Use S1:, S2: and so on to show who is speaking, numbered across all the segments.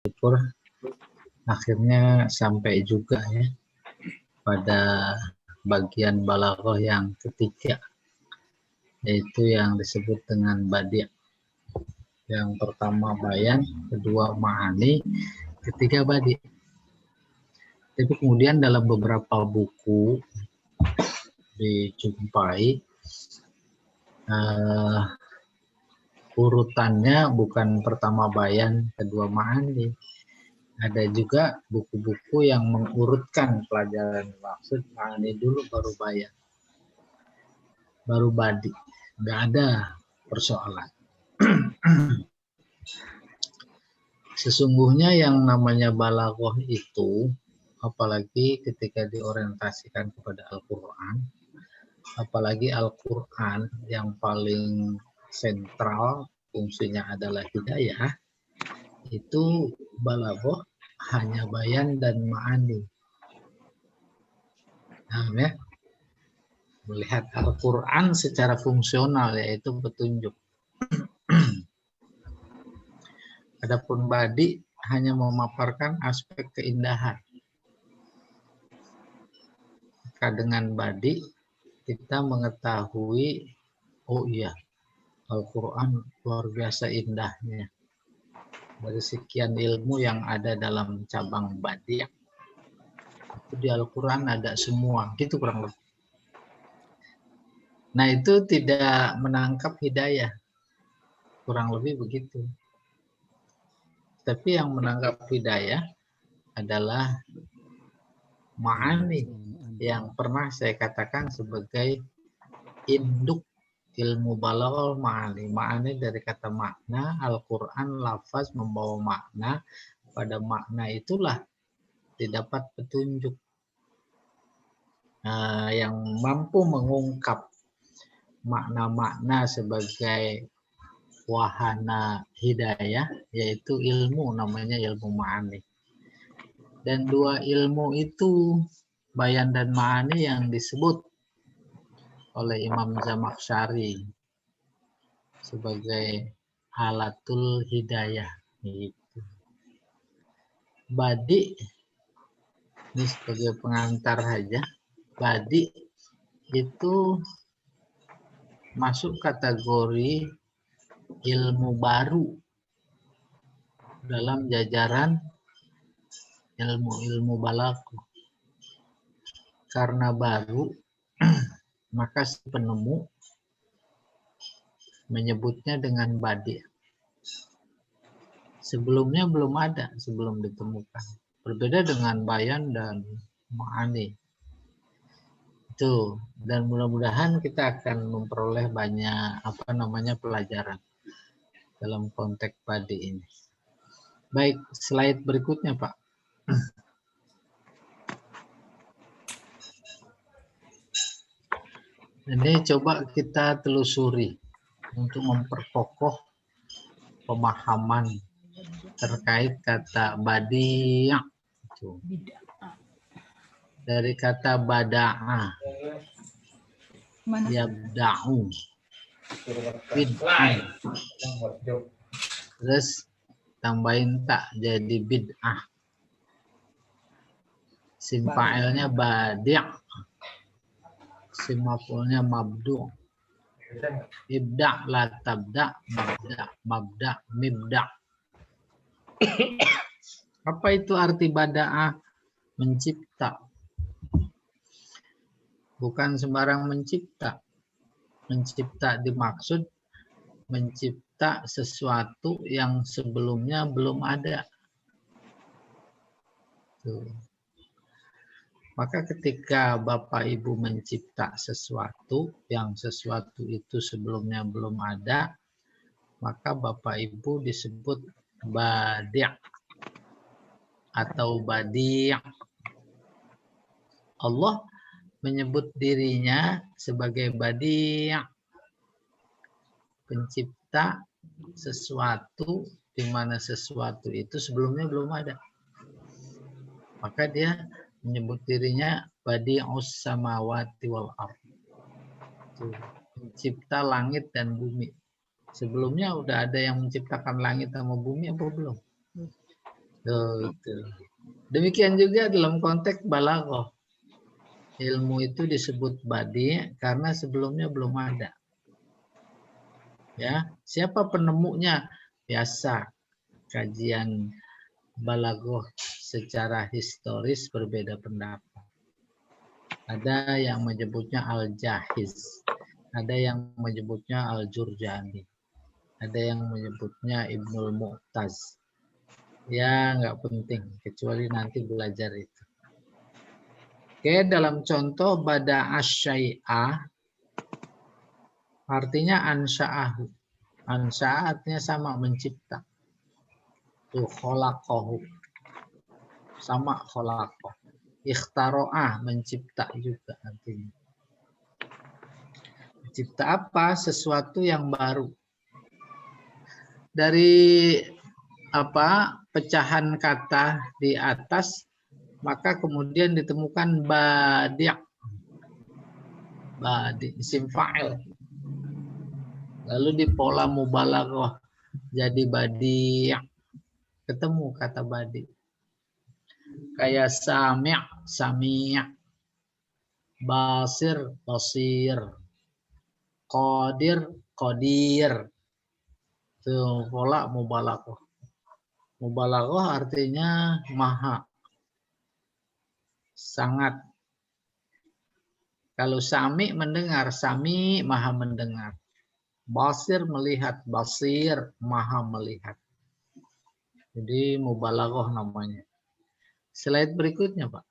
S1: syukur akhirnya sampai juga ya pada bagian balaghah yang ketiga, yaitu yang disebut dengan badi'. Yang pertama bayan, kedua ma'ani, ketiga badi'. Tapi kemudian dalam beberapa buku dijumpai urutannya bukan pertama bayan, kedua ma'ani. Ada juga buku-buku yang mengurutkan pelajaran maksud ma'ani dulu baru bayan, baru badi'. Nggak ada persoalan. Sesungguhnya yang namanya balaghah itu, apalagi ketika diorientasikan kepada Al-Quran, apalagi Al-Quran yang paling sentral fungsinya adalah hidayah, itu balaghah hanya bayan dan ma'ani. Nah, ya, melihat Al-Quran secara fungsional, yaitu petunjuk. Adapun badi hanya memaparkan aspek keindahan. Maka dengan badi kita mengetahui, oh iya, Al-Quran luar biasa indahnya. Dari sekian ilmu yang ada dalam cabang badi', itu di Al-Quran ada semua, gitu kurang lebih. Nah, itu tidak menangkap hidayah, kurang lebih begitu. Tapi yang menangkap hidayah adalah ma'ani, yang pernah saya katakan sebagai induk ilmu balaghah ma'ani. Ma'ani dari kata makna, Al-Quran lafaz membawa makna, pada makna itulah didapat petunjuk yang mampu mengungkap makna-makna sebagai wahana hidayah, yaitu ilmu, namanya ilmu ma'ani. Dan dua ilmu itu, bayan dan ma'ani, yang disebut oleh Imam Zamakhsyari sebagai alatul hidayah. Gitu. Badi, ini sebagai pengantar saja, badi itu masuk kategori ilmu baru dalam jajaran ilmu-ilmu balaghah. Karena baru, maka si penemu menyebutnya dengan badi'. Sebelumnya belum ada, sebelum ditemukan. Berbeda dengan bayan dan ma'ani. Itu, dan mudah-mudahan kita akan memperoleh banyak pelajaran dalam konteks badi' ini. Baik, slide berikutnya, Pak. Ini coba kita telusuri untuk memperkokoh pemahaman terkait kata badi'. Dari kata bada'a, yabda'u, bid'ah, terus tambahin tak jadi bid'ah. Sim fa'ilnya badi', sim maf'ulnya mabdu', ibda' la tabda', mabda' mibda'. Apa itu arti bada'ah? Mencipta. Bukan sembarang mencipta. Mencipta dimaksud mencipta sesuatu yang sebelumnya belum ada. Tuh. Maka ketika Bapak Ibu mencipta sesuatu, yang sesuatu itu sebelumnya belum ada, maka Bapak Ibu disebut badi' atau badi'. Allah menyebut dirinya sebagai badi', pencipta sesuatu di mana sesuatu itu sebelumnya belum ada. Maka dia menyebut dirinya badi'us samawati wal ardh, pencipta langit dan bumi. Sebelumnya udah ada yang menciptakan langit sama bumi apa belum? Betul. Demikian juga dalam konteks balaghah. Ilmu itu disebut badi karena sebelumnya belum ada. Ya, siapa penemunya? Biasa kajian balaghah secara historis berbeda pendapat. Ada yang menyebutnya Al-Jahiz, ada yang menyebutnya Al-Jurjani, ada yang menyebutnya Ibnul Mu'taz. Ya, nggak penting, kecuali nanti belajar itu. Oke, dalam contoh bada asyai'ah, artinya ansha'ahu. Ansha'a artinya sama, mencipta. Tuh, kholaqahu. Sama kholaqah. Ikhtaro'ah, mencipta juga artinya. Mencipta apa? Sesuatu yang baru. Dari pecahan kata di atas, maka kemudian ditemukan badi'. Badi' isim fa'il. Lalu di pola mubalaghah jadi badi'. Ketemu kata badi'. Kayak sami', basir, qadir. Itu pola mubalaghah. Mubalaghah artinya maha, sangat. Kalau sami mendengar, sami maha mendengar. Basir melihat, basir maha melihat. Jadi mubalaghah namanya. Slide berikutnya, Pak.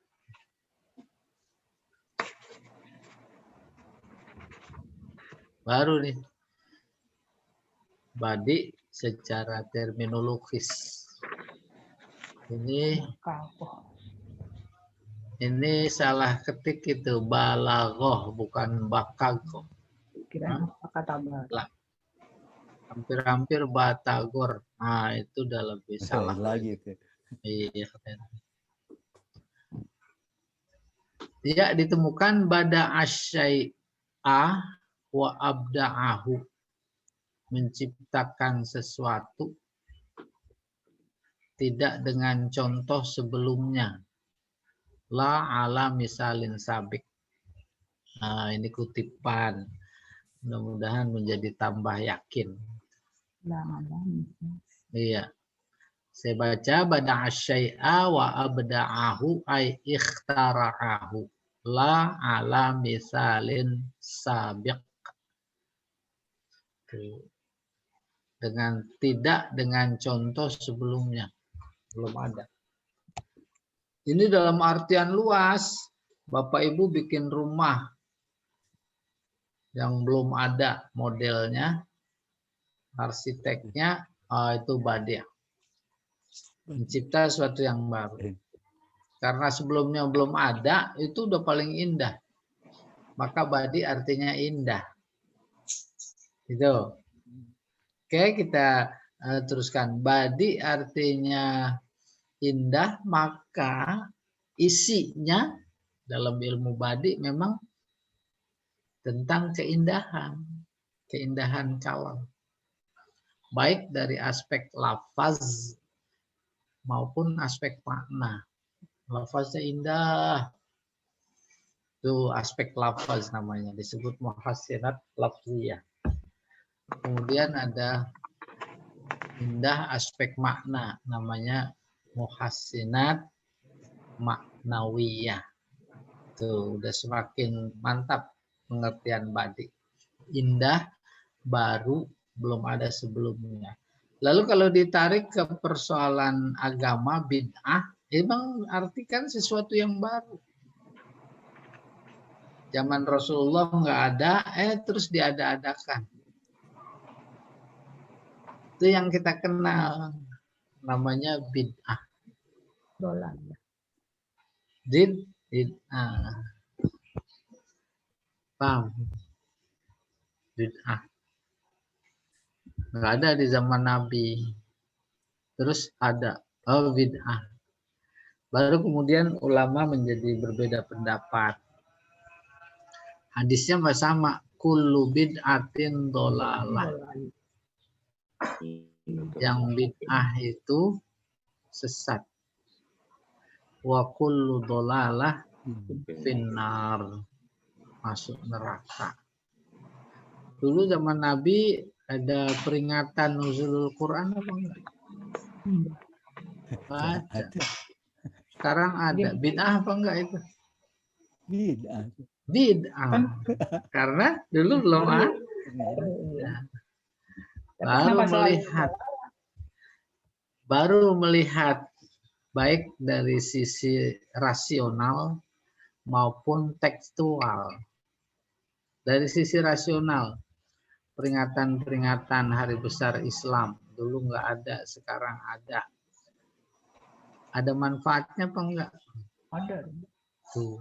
S1: Baru nih. Badi secara terminologis. Ini salah ketik itu, balaghah bukan bakaghah.
S2: Kira apa kata balaghah?
S1: Hampir-hampir batagor. Nah, itu udah lebih salah
S3: lagi itu.
S1: Iya. Tidak ditemukan bada asyai'ah wa abda'ahu, menciptakan sesuatu tidak dengan contoh sebelumnya. La ala misalin sabik. Nah, ini kutipan. Mudah-mudahan menjadi tambah yakin. Iya. Saya baca bada asyai'a wa abda'ahu ay ikhtara'ahu. La ala misalin sabiq. Dengan contoh sebelumnya. Belum ada. Ini dalam artian luas. Bapak Ibu bikin rumah yang belum ada modelnya, arsiteknya, itu badi'. Mencipta sesuatu yang baru. Karena sebelumnya belum ada, itu udah paling indah. Maka badi artinya indah. Gitu. Oke, kita teruskan. Badi artinya indah, maka isinya dalam ilmu badi memang tentang keindahan. Keindahan kalam. Baik dari aspek lafaz maupun aspek makna. Lafaznya indah. Itu aspek lafaz namanya. Disebut muhassinat lafziyah. Kemudian ada indah aspek makna. Namanya muhassinat maknawiyah. Itu udah semakin mantap pengertian badi. Indah, baru, belum ada sebelumnya. Lalu kalau ditarik ke persoalan agama, bid'ah, memang artikan sesuatu yang baru. Zaman Rasulullah nggak ada, terus diada-adakan. Itu yang kita kenal, namanya bid'ah. Bid'ah. Paham? Bid'ah. Nggak ada di zaman Nabi. Terus ada, bid'ah. Baru kemudian ulama menjadi berbeda pendapat. Hadisnya sama, kullu bid'atin dolalah. Yang bid'ah itu sesat. Wa kullu dhalalah finnar, masuk neraka. Dulu zaman Nabi ada peringatan nuzulul Quran apa enggak? Ada. Sekarang ada. Bid'ah apa enggak itu?
S3: Bid'ah.
S1: Bid'ah. Karena dulu belum ada. Baru melihat baik dari sisi rasional maupun tekstual. Dari sisi rasional, peringatan-peringatan hari besar Islam dulu nggak ada, sekarang ada. Ada manfaatnya apa enggak?
S2: Ada.
S1: Tuh.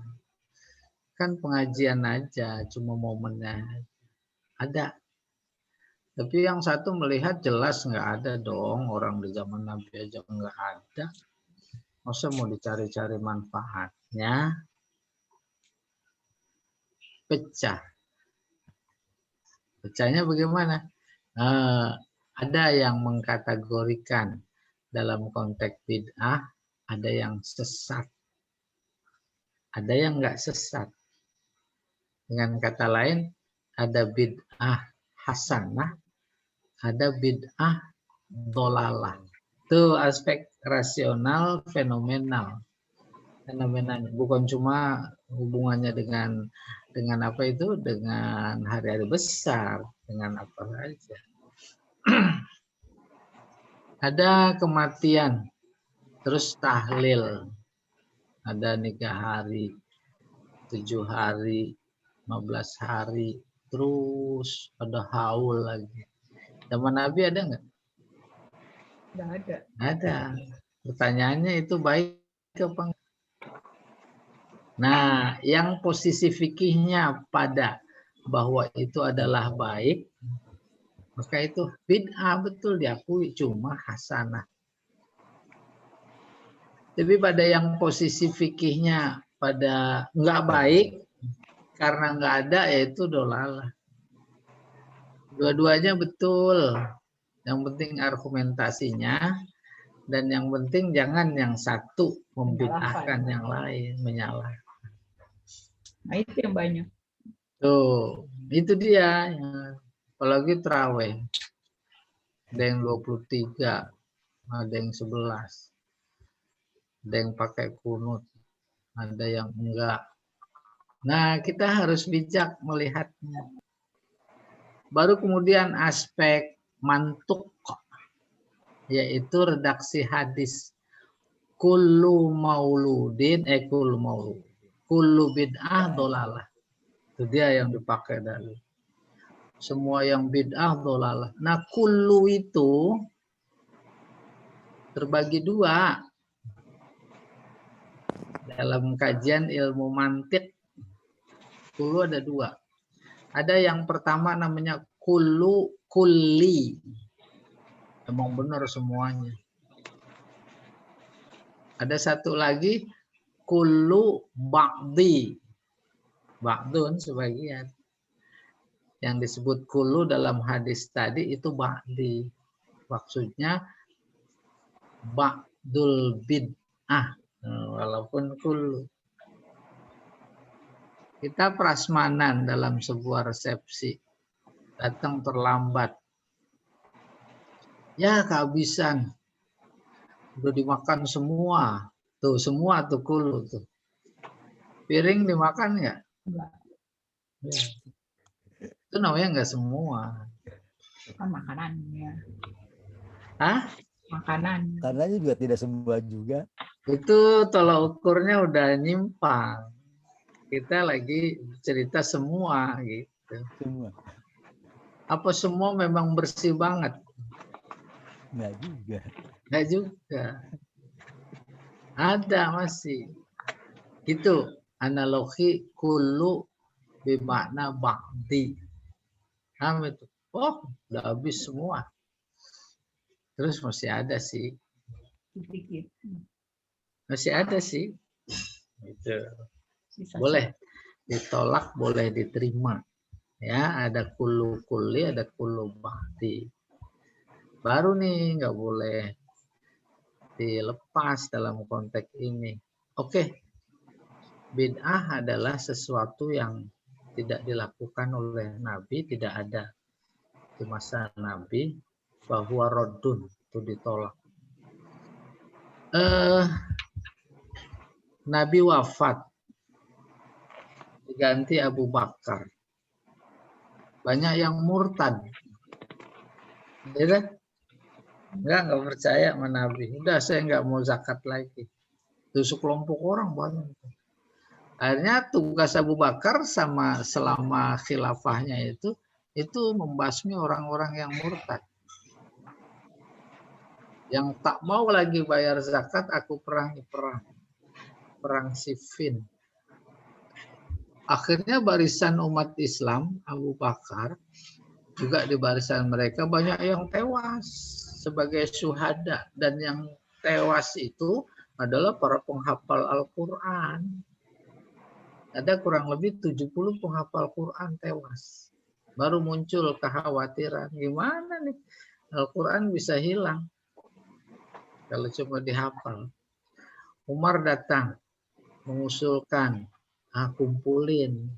S1: Kan pengajian aja, cuma momennya. Ada. Tapi yang satu melihat jelas nggak ada dong, orang di zaman Nabi aja nggak ada. Masa mau dicari-cari manfaatnya? Pecah. Pecahnya bagaimana? Ada yang mengkategorikan dalam konteks bid'ah, ada yang sesat. Ada yang nggak sesat. Dengan kata lain, ada bid'ah hasanah, ada bid'ah dolalah. Itu aspek rasional fenomenal. Fenomenanya bukan cuma hubungannya dengan apa itu, dengan hari-hari besar, dengan apa saja. Ada kematian, terus tahlil, ada 3 hari, 7 hari, 15 hari, terus ada haul lagi. Zaman Nabi ada nggak?
S2: Nggak ada.
S1: Ada. Pertanyaannya itu baik apa enggak? Nah, yang posisi fikihnya pada bahwa itu adalah baik, maka itu bid'ah, betul diakui, cuma hasanah. Tapi pada yang posisi fikihnya pada nggak baik, karena nggak ada, yaitu dolalah. Dua-duanya betul. Yang penting argumentasinya, dan yang penting jangan yang satu membid'ahkan yang lain, menyalah.
S2: Nah, itu yang banyak.
S1: Tuh, itu dia. Apalagi terawih. Ada yang 23, ada yang 11. Ada yang pakai kunut, ada yang enggak. Nah, kita harus bijak melihatnya. Baru kemudian aspek mantuk, yaitu redaksi hadis. Kullu mauludin, kullu bid'ah dolalah. Itu dia yang dipakai dari. Semua yang bid'ah dolalah. Nah, kullu itu terbagi 2. Dalam kajian ilmu mantik, kullu ada 2. Ada yang pertama namanya kullu kulli. Emang benar semuanya. Ada satu lagi kullu ba'di. Ba'dun sebagian. Yang disebut kullu dalam hadis tadi itu ba'di. Maksudnya ba'dul bid'ah. Walaupun kullu. Kita prasmanan dalam sebuah resepsi. Datang terlambat. Ya kehabisan. Udah dimakan semua. Tuh semua tuh kullu tuh. Piring dimakan nggak?
S2: Enggak.
S1: Ya. Itu namanya nggak semua.
S2: Kan makanannya.
S1: Hah?
S2: Makanan.
S3: Karenanya juga tidak semua juga.
S1: Itu tolak ukurnya udah nyimpang. Kita lagi cerita semua gitu.
S3: Semua.
S1: Apa semua memang bersih banget?
S3: Enggak juga.
S1: Enggak juga. Ada masih. Itu analogi kullu bermakna ba'di. Nah, itu. Oh, udah habis semua. Terus masih ada sih.
S2: Sedikit.
S1: Masih ada sih. Itu.
S2: Sisa
S1: Boleh ditolak, boleh diterima. Ya, ada kullu kulli, ada kullu ba'di. Baru nih nggak boleh dilepas dalam konteks ini. Oke, bid'ah adalah sesuatu yang tidak dilakukan oleh Nabi, tidak ada di masa Nabi, bahwa rodun itu ditolak. Nabi wafat, diganti Abu Bakar. Banyak yang murtad. Ya, nggak percaya sama Nabi. Udah, saya nggak mau zakat lagi. Itu sekelompok orang banyak. Akhirnya tugas Abu Bakar sama selama khilafahnya itu membasmi orang-orang yang murtad. Yang tak mau lagi bayar zakat, aku perangi perang Siffin. Akhirnya barisan umat Islam, Abu Bakar, juga di barisan mereka banyak yang tewas sebagai syuhada. Dan yang tewas itu adalah para penghafal Al-Quran. Ada kurang lebih 70 penghafal Quran tewas. Baru muncul kekhawatiran, gimana nih Al-Quran bisa hilang kalau cuma dihafal. Umar datang mengusulkan, kumpulin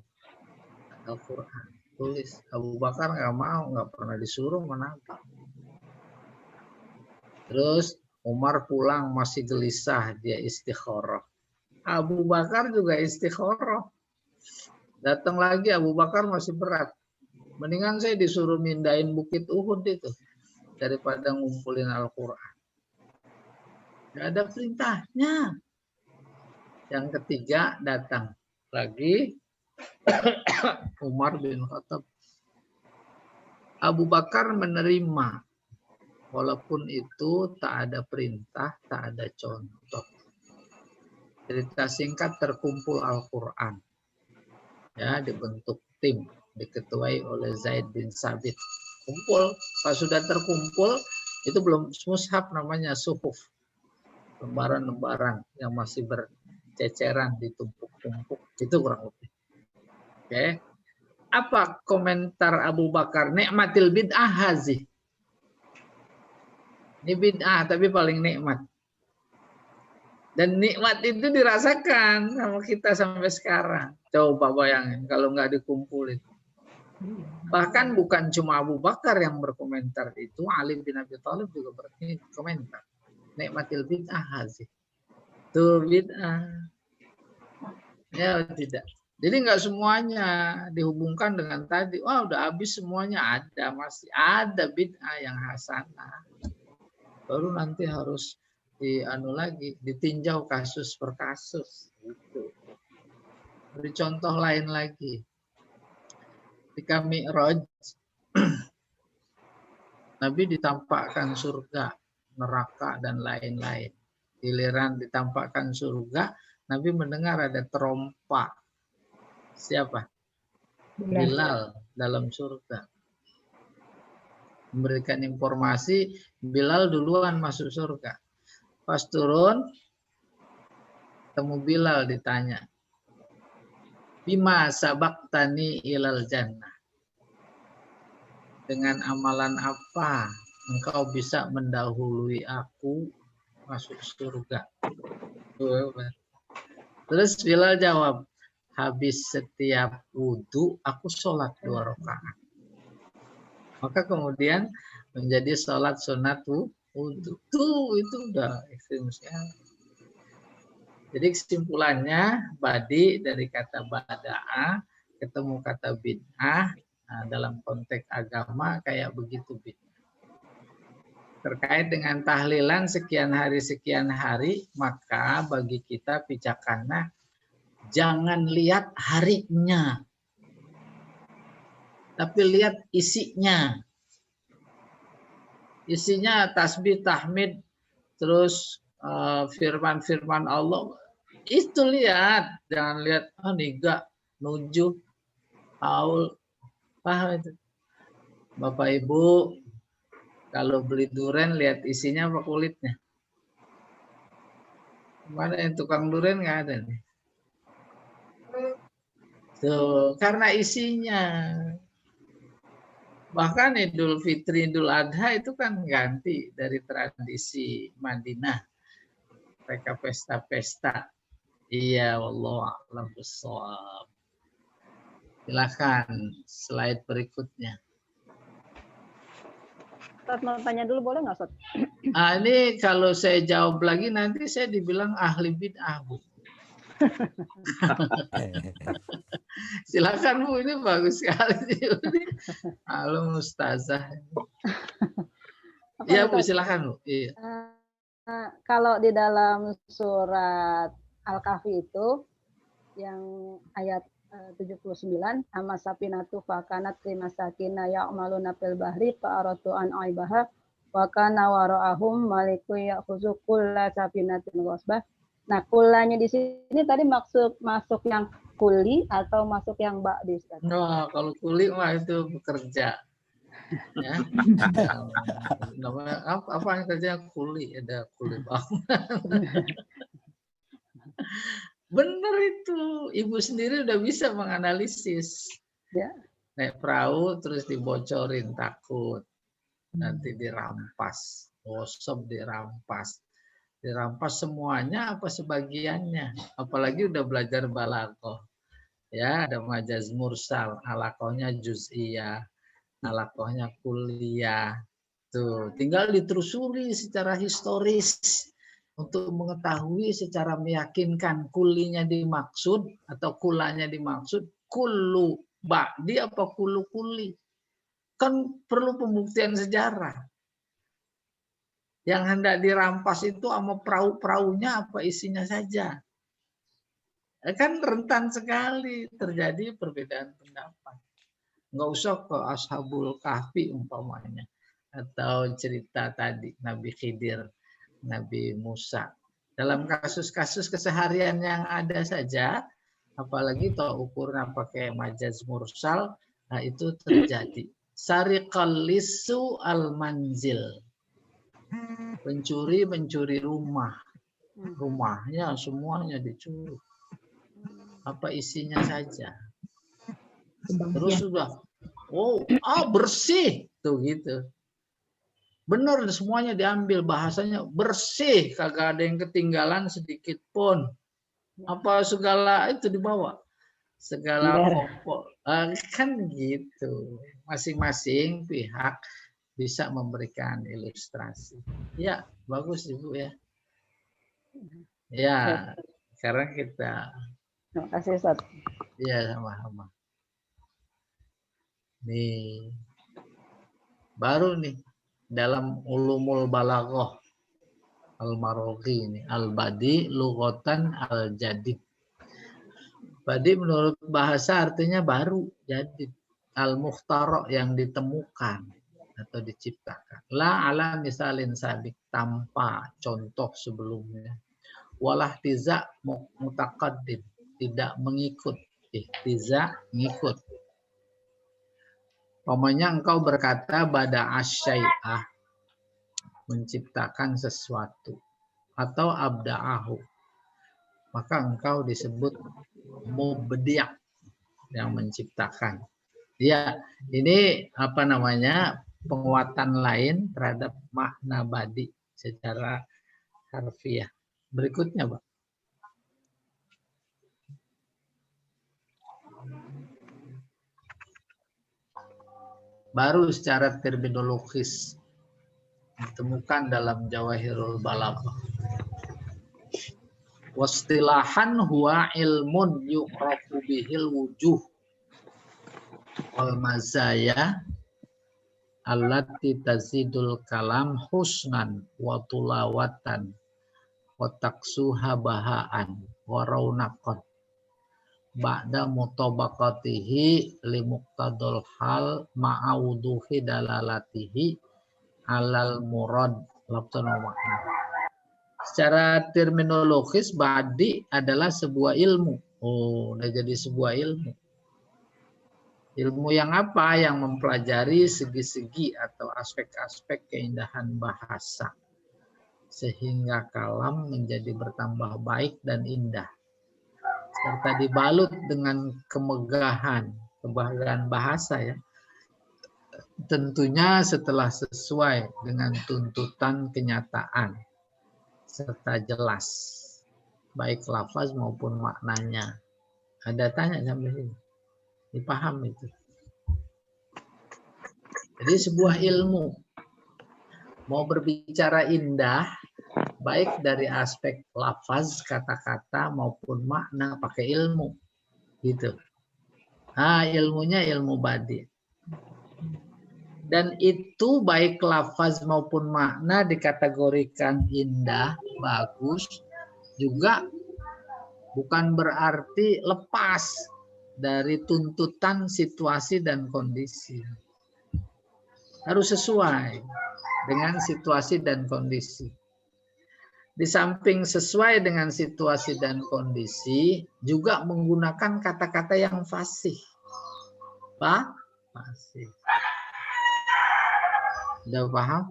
S1: Al-Quran, tulis. Abu Bakar nggak mau, nggak pernah disuruh menangkap. Terus Umar pulang masih gelisah, dia istikharah. Abu Bakar juga istikharah. Datang lagi Abu Bakar masih berat. Mendingan saya disuruh mindahin Bukit Uhud itu daripada ngumpulin Al-Quran. Gak ada perintahnya. Yang ketiga datang lagi Umar bin Khattab. Abu Bakar menerima, walaupun itu tak ada perintah, tak ada contoh. Cerita singkat, terkumpul Al-Quran. Ya, dibentuk tim, diketuai oleh Zaid bin Sabit. Kumpul, pas sudah terkumpul, itu belum mushaf, namanya suhuf. Lembaran-lembaran yang masih berceceran, ditumpuk-tumpuk. Itu kurang lebih. Oke. Apa komentar Abu Bakar? Nikmatil bid'ah hazi. Ini bid'ah, tapi paling nikmat. Dan nikmat itu dirasakan sama kita sampai sekarang. Coba bayangin kalau nggak dikumpulin. Bahkan bukan cuma Abu Bakar yang berkomentar itu, Ali bin Abi Thalib juga berkomentar. Nikmatil bid'ah hazi. Itu bid'ah. Ya tidak. Jadi nggak semuanya dihubungkan dengan tadi. Wah, udah habis semuanya, ada, masih ada bid'ah yang hasanah. Baru nanti harus ditinjau kasus per kasus. Gitu. Beri contoh lain lagi. Ketika Mi'raj, Nabi ditampakkan surga, neraka, dan lain-lain. Giliran ditampakkan surga, Nabi mendengar ada terompa. Siapa? Bilal dalam surga. Memberikan informasi, Bilal duluan masuk surga. Pas turun, temu Bilal, ditanya, bima sabaktani ilal jannah. Dengan amalan apa engkau bisa mendahului aku masuk surga? Terus Bilal jawab, habis setiap wudhu aku sholat 2 rakaat. Maka kemudian menjadi sholat sunat wudhu. Itu udah ekstrim sekali. Jadi kesimpulannya, badi dari kata bada'a ketemu kata bid'ah, nah, dalam konteks agama kayak begitu bid'ah. Terkait dengan tahlilan sekian hari, maka bagi kita bijaksana jangan lihat harinya, tapi lihat isinya. Isinya tasbih, tahmid, terus firman-firman Allah. Itu lihat, jangan lihat niga, nujuh, haul. Paham itu? Bapak Ibu, kalau beli durian lihat isinya apa kulitnya? Mana yang tukang durian nggak ada nih. Tuh, karena isinya. Bahkan Idul Fitri, Idul Adha itu kan ganti dari tradisi Madinah. mereka pesta-pesta. Iya, wallahu a'lam bishawab. Silakan slide berikutnya.
S4: Ustaz mau tanya dulu boleh nggak Ustaz?
S1: Ini kalau saya jawab lagi nanti saya dibilang ahli bid'ah, Bu. Silakan Bu, ini bagus sekali. Halo Ustazah. Iya Bu, silakan Bu. Iya.
S4: Kalau di dalam surat Al-Kahfi itu yang ayat 79, amma sapinatu fakanat limasakina ya'maluna fil bahri fa'aratu an aibaha wa kana wara'ahum maliku ya'khuzu kulla sapinatin ghasbah. Nah, kullanya di sini tadi masuk yang kuli atau masuk yang ba'di, Ustaz?
S1: Nah, kalau kuli mah itu bekerja. Ya. Namanya apa yang kerja kuli, ada kuli bangunan. Bener itu, ibu sendiri udah bisa menganalisis.
S4: Ya.
S1: Naik perahu terus dibocorin, takut nanti dirampas, gosok dirampas semuanya apa sebagiannya. Apalagi udah belajar balaghah, ya ada majaz mursal, alakohnya juz'iyah, alakohnya kuliah. Tuh, tinggal ditelusuri secara historis untuk mengetahui secara meyakinkan kulinya dimaksud atau kulanya dimaksud kullu ba'di apa kullu kuli. Kan perlu pembuktian sejarah. Yang hendak dirampas itu sama perahu-perahunya apa isinya saja. Kan rentan sekali terjadi perbedaan pendapat. Nggak usah ke Ashabul Kahfi umpamanya. Atau cerita tadi Nabi Khidir, Nabi Musa. Dalam kasus-kasus keseharian yang ada saja, apalagi kalau ukuran pakai majaz mursal, nah itu terjadi. Sariqal lisu al manzil. Mencuri rumah. Rumahnya semuanya dicuri. Apa isinya saja. Terus sudah, bersih tuh gitu. Benar semuanya diambil, bahasanya bersih, kagak ada yang ketinggalan sedikit pun. Apa segala itu dibawa? Segala pokok. Kan gitu. Masing-masing pihak bisa memberikan ilustrasi. Ya, bagus Ibu ya. Ya, sekarang kita.
S4: Terima kasih Ustaz.
S1: Ya, sama-sama. Nih. Baru nih. Dalam ulumul balaghah al-Maroghi ini al-badi lughatan al-jadid. Badi menurut bahasa artinya baru, jadid. Al-mukhtara yang ditemukan atau diciptakan. La ala misalin sabik, tanpa contoh sebelumnya. Walah tiza mutaqaddim, tidak mengikut. Ihtiza mengikut. Pokoknya engkau berkata bada asyai'ah, menciptakan sesuatu, atau abda'ahu, maka engkau disebut mubdi', yang menciptakan. Ya, ini apa namanya, penguatan lain terhadap makna badi secara harfiah. Berikutnya, Pak. Baru secara terminologis ditemukan dalam Jawahirul Balaghah. Wastilahan huwa ilmun yu'rafu bihil wujuh wal mazaya allati tazidul kalam husnan wa tulawatan wa taksuha bahaan wa raunaqan ba'da mutabaqatihi li muqtadul hal ma'awduhi dalalatihi alal murad labtan makna. Secara terminologis badi adalah sebuah ilmu. Udah jadi sebuah ilmu. Ilmu yang apa? Yang mempelajari segi-segi atau aspek-aspek keindahan bahasa sehingga kalam menjadi bertambah baik dan indah, serta dibalut dengan kemegahan bahasa ya. Tentunya setelah sesuai dengan tuntutan kenyataan serta jelas, baik lafaz maupun maknanya. Ada tanya sampai sini? Dipaham itu? Jadi sebuah ilmu mau berbicara indah, baik dari aspek lafaz, kata-kata maupun makna pakai ilmu, gitu. Nah, ilmunya ilmu badi. Dan itu baik lafaz maupun makna dikategorikan indah, bagus, juga bukan berarti lepas dari tuntutan situasi dan kondisi. Harus sesuai dengan situasi dan kondisi. Di samping sesuai dengan situasi dan kondisi, juga menggunakan kata-kata yang fasih. Fasih. Sudah paham?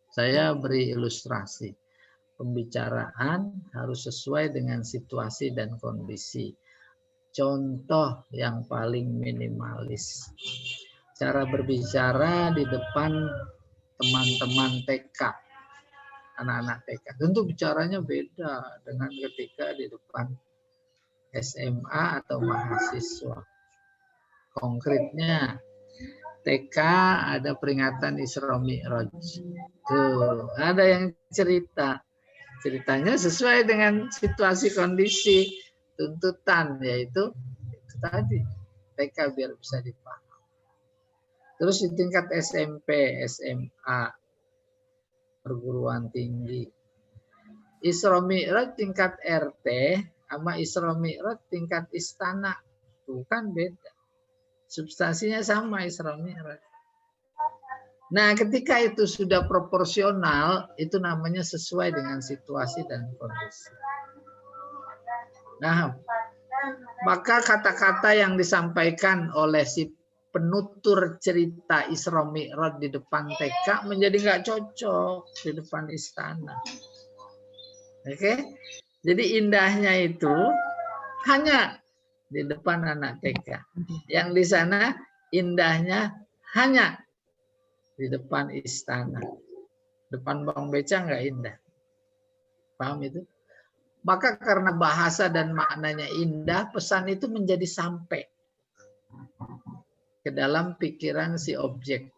S1: Saya beri ilustrasi. Pembicaraan harus sesuai dengan situasi dan kondisi. Contoh yang paling minimalis. Cara berbicara di depan teman-teman TK. Anak-anak TK. Tentu bicaranya beda dengan ketika di depan SMA atau mahasiswa. Konkretnya, TK ada peringatan Isra Mi'raj. Tuh, ada yang cerita. Ceritanya sesuai dengan situasi kondisi tuntutan, yaitu itu tadi. TK biar bisa dipaham. Terus di tingkat SMP, SMA, perguruan tinggi. Isra Mi'raj tingkat RT sama Isra Mi'raj tingkat istana. Tuh kan beda. Substansinya sama Isra Mi'raj. Nah, ketika itu sudah proporsional, itu namanya sesuai dengan situasi dan kondisi. Nah, maka kata-kata yang disampaikan oleh si penutur cerita Isra Mi'raj di depan TK menjadi nggak cocok di depan istana. Oke? Jadi indahnya itu hanya di depan anak TK. Yang di sana indahnya hanya di depan istana. Depan Bang Beca nggak indah. Paham itu? Maka karena bahasa dan maknanya indah, pesan itu menjadi sampai ke dalam pikiran si objek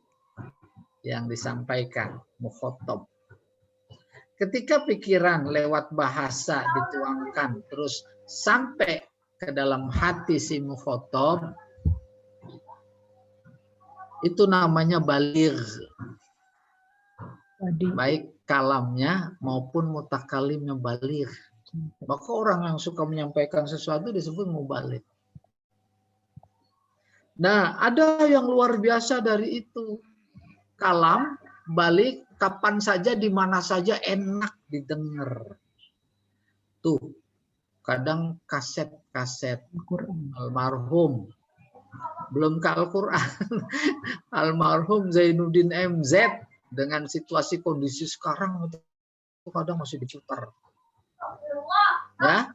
S1: yang disampaikan, mukhotob. Ketika pikiran lewat bahasa dituangkan, terus sampai ke dalam hati si mukhotob, itu namanya baligh. Baik kalamnya maupun mutakalimnya baligh. Maka orang yang suka menyampaikan sesuatu disebut mubaligh. Nah, ada yang luar biasa dari itu. Kalam, baligh, kapan saja, di mana saja enak didengar. Tuh, kadang kaset-kaset almarhum. Belum ke Al-Quran. Almarhum Zainuddin MZ dengan situasi kondisi sekarang itu kadang masih diputar. Ya.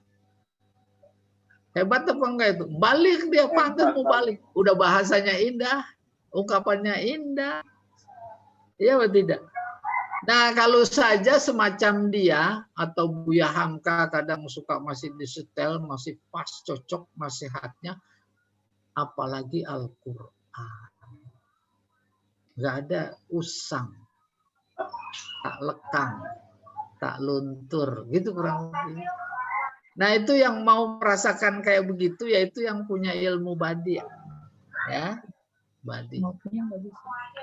S1: Hebat apa enggak itu? Balik dia pantun mau balik. Udah bahasanya indah, ungkapannya indah. Iya atau tidak? Nah, kalau saja semacam dia atau Buya Hamka kadang suka masih disetel, masih pas, cocok nasihatnya, apalagi Al-Quran. Nggak ada usang, tak lekang, tak luntur, gitu kurang lebih. Nah, itu yang mau merasakan kayak begitu, yaitu yang punya ilmu badi, ya, badi.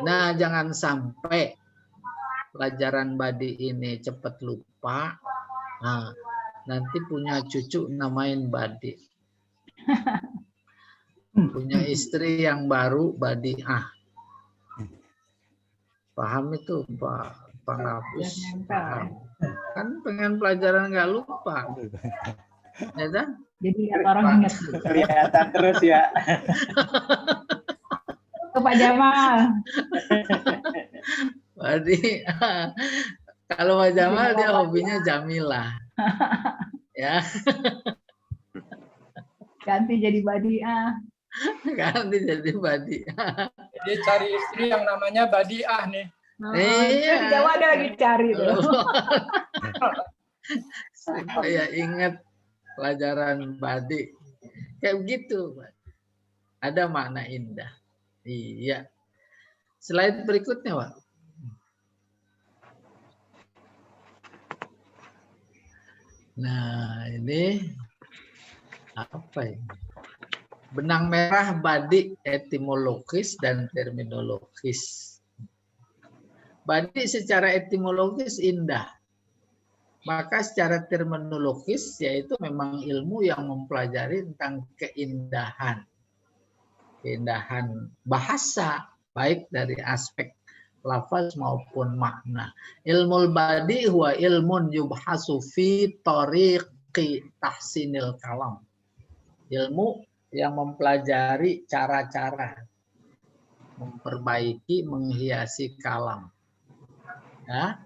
S1: Nah, jangan sampai pelajaran badi ini cepat lupa. Nah, nanti punya cucu namain badi. Punya istri yang baru badiah. Paham itu Pak Ngapus? Paham. Kan pengen pelajaran nggak lupa. Ya kan?
S2: Jadi orang ingat.
S5: Kelihatan terus ya.
S2: Ke Pak Jamal.
S1: Badi. Kalau Pak Jamal dia hobinya Jamilah. Ya.
S2: Ganti jadi Badiah.
S1: Ganti jadi Badiah.
S6: Dia cari istri yang namanya Badiah nih.
S2: Iya. Di Jawa ada lagi cari tuh.
S1: Supaya ingat pelajaran Badi. Kayak begitu. Ada makna indah. Iya. Slide berikutnya, Pak. Nah, ini apa ini? Benang merah Badi etimologis dan terminologis. Badi secara etimologis indah. Maka secara terminologis yaitu memang ilmu yang mempelajari tentang keindahan. Keindahan bahasa baik dari aspek lafaz maupun makna. Ilmul badi huwa ilmun yubhasu fi tariqi tahsinil kalam. Ilmu yang mempelajari cara-cara memperbaiki, menghiasi kalam. Ya,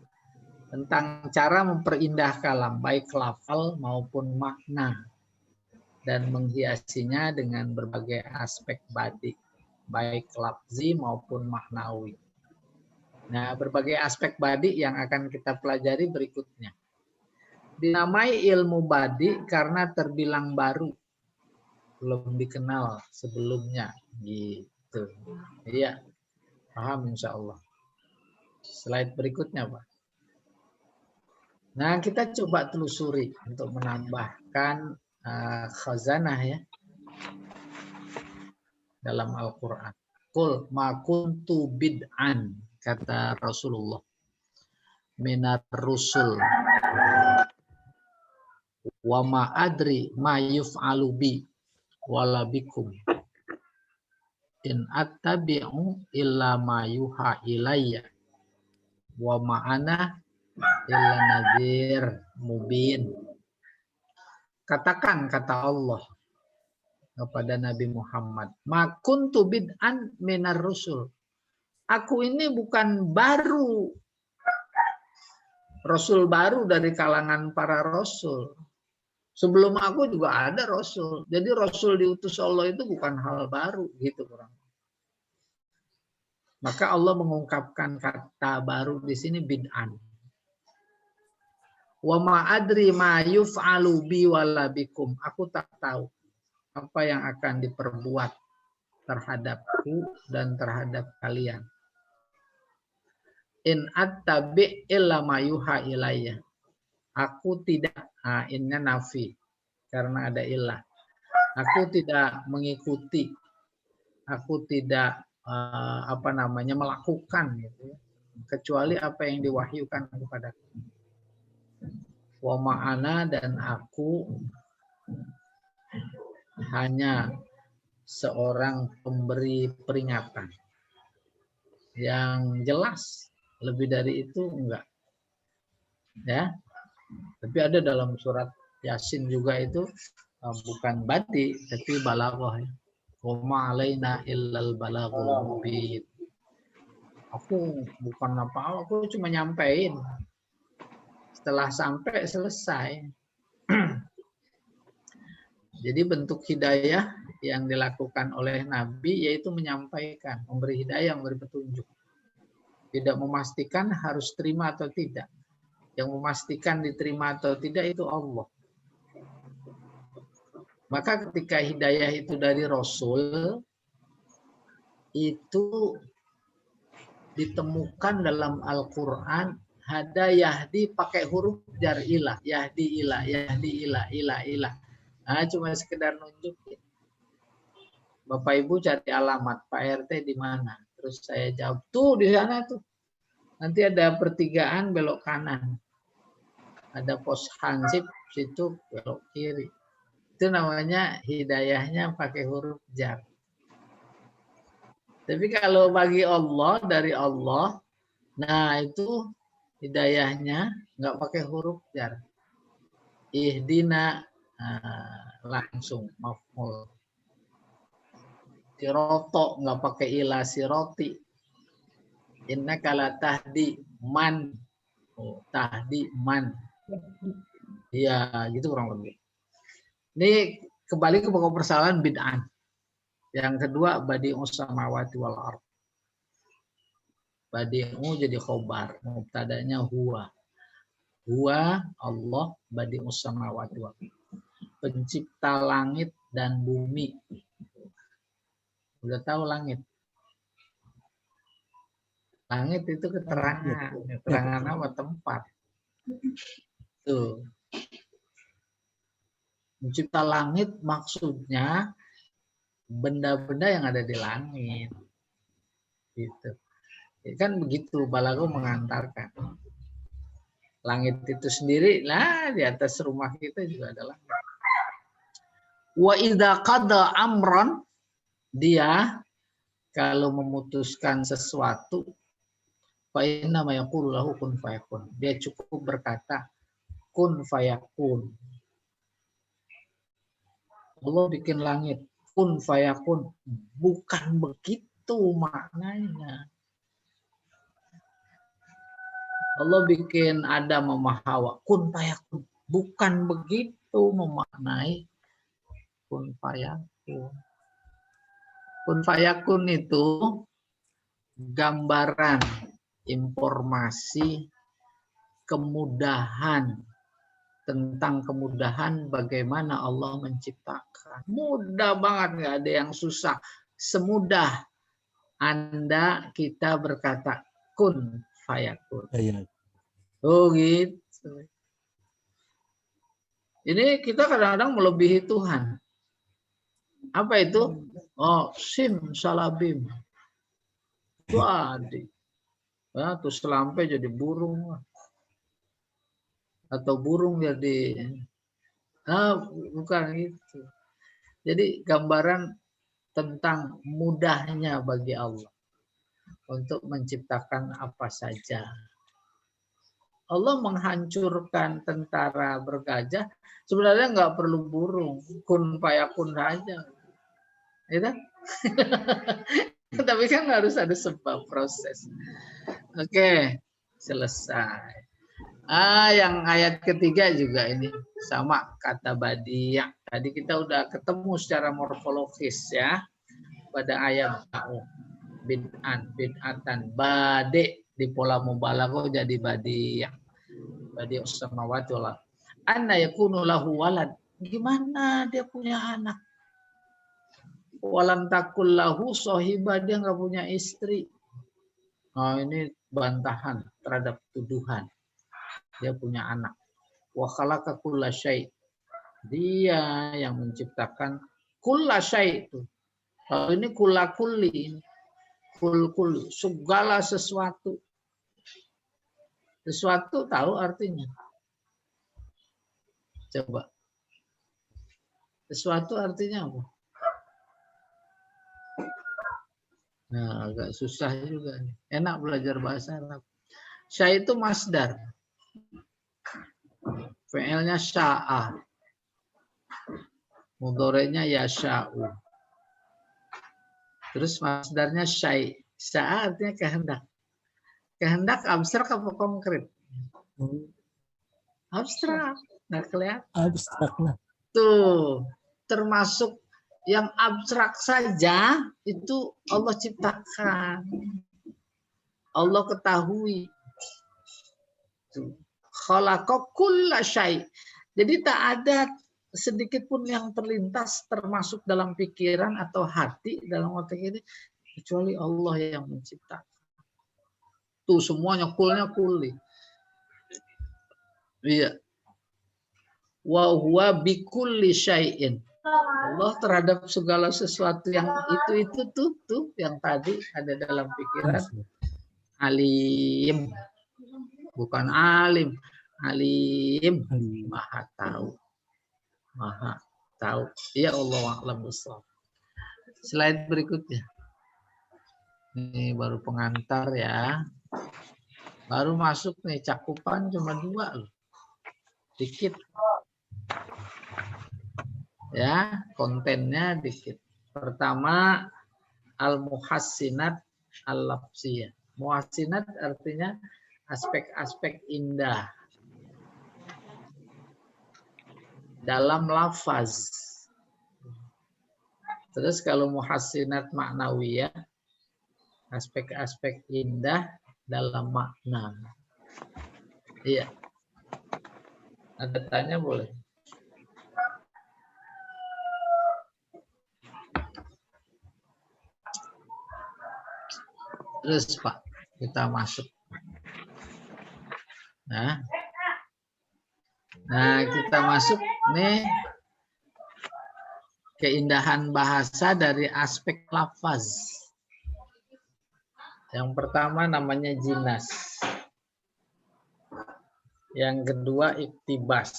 S1: tentang cara memperindah kalam, baik lafal maupun makna. Dan menghiasinya dengan berbagai aspek badi, baik lafzi maupun maknawi. Nah, berbagai aspek badi yang akan kita pelajari berikutnya. Dinamai ilmu badi karena terbilang baru, belum dikenal sebelumnya, gitu. Iya, paham insya Allah. Slide berikutnya, Pak. Nah, kita coba telusuri untuk menambahkan khazanah ya dalam Al-Quran. Qul ma kuntu bid'an, kata Rasulullah, minar rusul wa ma adri ma yuf'alu bi wala bikum in attabi'u illa ma yuha ilayya wa ma'ana illa nadhir mubin. Katakan, kata Allah kepada Nabi Muhammad, ma kuntu bid'an minar rusul. Aku ini bukan baru, rasul baru dari kalangan para rasul. Sebelum aku juga ada rasul. Jadi rasul diutus Allah itu bukan hal baru, gitu kurang. Maka Allah mengungkapkan kata baru di sini bid'an. Wa ma adri ma yuf'alu bi wala bikum. Aku tak tahu apa yang akan diperbuat terhadapku dan terhadap kalian. In attabi' illa ma yuha ilayya. Aku tidak, innya nafi karena ada ilah. Aku tidak mengikuti, aku tidak melakukan gitu, kecuali apa yang diwahyukan kepadaku. Wa ma'ana, dan aku hanya seorang pemberi peringatan yang jelas, lebih dari itu enggak. Ya. Tapi ada dalam surat Yasin juga itu bukan badi tapi balaghah. Wa ma alaina illal balaghul mubin. Aku bukan apa-apa, aku cuma nyampein. Setelah sampai selesai. Jadi bentuk hidayah yang dilakukan oleh Nabi yaitu menyampaikan, memberi hidayah, memberi petunjuk. Tidak memastikan harus terima atau tidak. Yang memastikan diterima atau tidak itu Allah. Maka ketika hidayah itu dari Rasul, itu ditemukan dalam Al-Quran, hada yahdi pakai huruf jar ilah, yahdi ilah, yahdi ilah, ilah, ilah. Nah, cuma sekedar nunjukin. Bapak Ibu cari alamat, Pak RT di mana? Terus saya jawab, tuh di sana tuh. Nanti ada pertigaan belok kanan. Ada pos hansip, situ belok kiri. Itu namanya hidayahnya pakai huruf jar. Tapi kalau bagi Allah, dari Allah, nah itu hidayahnya nggak pakai huruf jar. Ihdina, langsung maf'ul. Siroto nggak pakai ilah, siroti. Innaka la tahdi man. Oh, tahdi man. Iya, gitu kurang lebih. Ini kembali ke pokok persoalan bid'ah. Yang kedua, badi'us samawati wal ard. Badi'u jadi khobar, mubtadanya huwa. Huwa Allah badi'us samawati wal ardh. Pencipta langit dan bumi. Udah tahu langit? Langit itu keterangan. Keterangan apa? Tempat. Tuh. Mencipta langit maksudnya benda-benda yang ada di langit. Gitu. Kan begitu balaghah mengantarkan. Langit itu sendiri, lah di atas rumah kita juga ada langit. Wa idza qada amran, dia kalau memutuskan sesuatu, fa inna ma yaqulu lahu kun fayakun. Dia cukup berkata kun fayakun. Allah bikin langit, kun fayakun. Bukan begitu maknanya. Allah bikin Adam sama Hawa, kun fayakun. Bukan begitu memaknai kun fayakun. Kun fayakun itu gambaran, informasi, kemudahan, tentang kemudahan bagaimana Allah menciptakan. Mudah banget, nggak ada yang susah. Semudah Anda kita berkata kun fayakun. Oh gitu. Ini kita kadang-kadang melebihi Tuhan. Apa itu? Oh, sim salabim. Itu adik. Ya, terus selampe jadi burung. Atau burung jadi... Nah, bukan itu. Jadi gambaran tentang mudahnya bagi Allah untuk menciptakan apa saja. Allah menghancurkan tentara bergajah, sebenarnya nggak perlu burung, kun fayakun saja. Ya, tapi kan harus ada sebab proses. Oke, selesai. Yang ayat ketiga juga ini sama kata badi'. Tadi kita udah ketemu secara morfologis ya pada ayat bid'atan badi' di pola mubalaghah jadi badi'. Badi'us samawati wal ardh. Anna yakunu lahu walad. Gimana dia punya anak? Walam takul lahu sohibah, dia nggak punya istri. Nah, ini bantahan terhadap tuduhan. Dia punya anak. Wa khalaqa kulla syai'. Dia yang menciptakan kulla syai' itu. Kalau ini kulla kulli. Kul segala sesuatu. Sesuatu tahu artinya? Coba. Sesuatu artinya apa? Nah, agak susah juga. Enak belajar bahasa Arab. Syai' itu masdar. Fi'ilnya sya'a. Mudhari'nya yasha'u. Terus masdarnya syai'. Sya'a artinya kehendak. Kehendak abstrak apa konkret? Abstrak. Nggak kelihatan.
S3: Abstrak lah.
S1: Tuh, termasuk yang abstrak saja itu Allah ciptakan. Allah ketahui. Khalaqa kulla syai'. Jadi tak ada sedikit pun yang terlintas termasuk dalam pikiran atau hati dalam otak ini kecuali Allah yang menciptakan. Tuh semuanya kulnya kulli. Iya. Wa huwa bikulli syai'in. Allah terhadap segala sesuatu yang itu tuh yang tadi ada dalam pikiran. Alim. Bukan alim. Alim. Maha tahu. Maha tahu. Ya Allah a'lam bishawab. Slide berikutnya. Ini baru pengantar ya. Baru masuk nih, cakupan cuma 2 loh. Dikit. Ya, kontennya dikit. Pertama, al-muhassinat al-lafziyah. Muhassinat artinya aspek-aspek indah dalam lafaz. Terus kalau muhassinat maknawiyah, aspek-aspek indah dalam makna. Iya. Ada tanya boleh. Terus Pak, kita masuk. Nah, kita masuk nih keindahan bahasa dari aspek lafaz. Yang pertama namanya jinas. Yang kedua iktibas.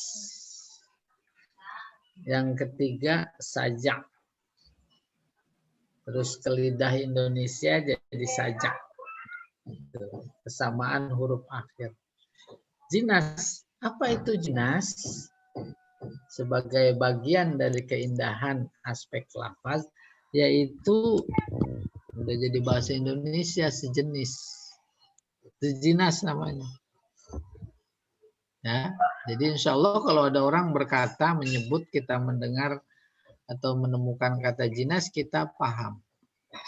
S1: Yang ketiga sajak. Terus ke lidah Indonesia jadi sajak. Kesamaan huruf akhir. Jinas. Apa itu jinas? Sebagai bagian dari keindahan aspek lafaz, yaitu udah jadi bahasa Indonesia sejenis. Itu jinas namanya. Ya, jadi insya Allah kalau ada orang berkata, menyebut, kita mendengar atau menemukan kata jinas, kita paham.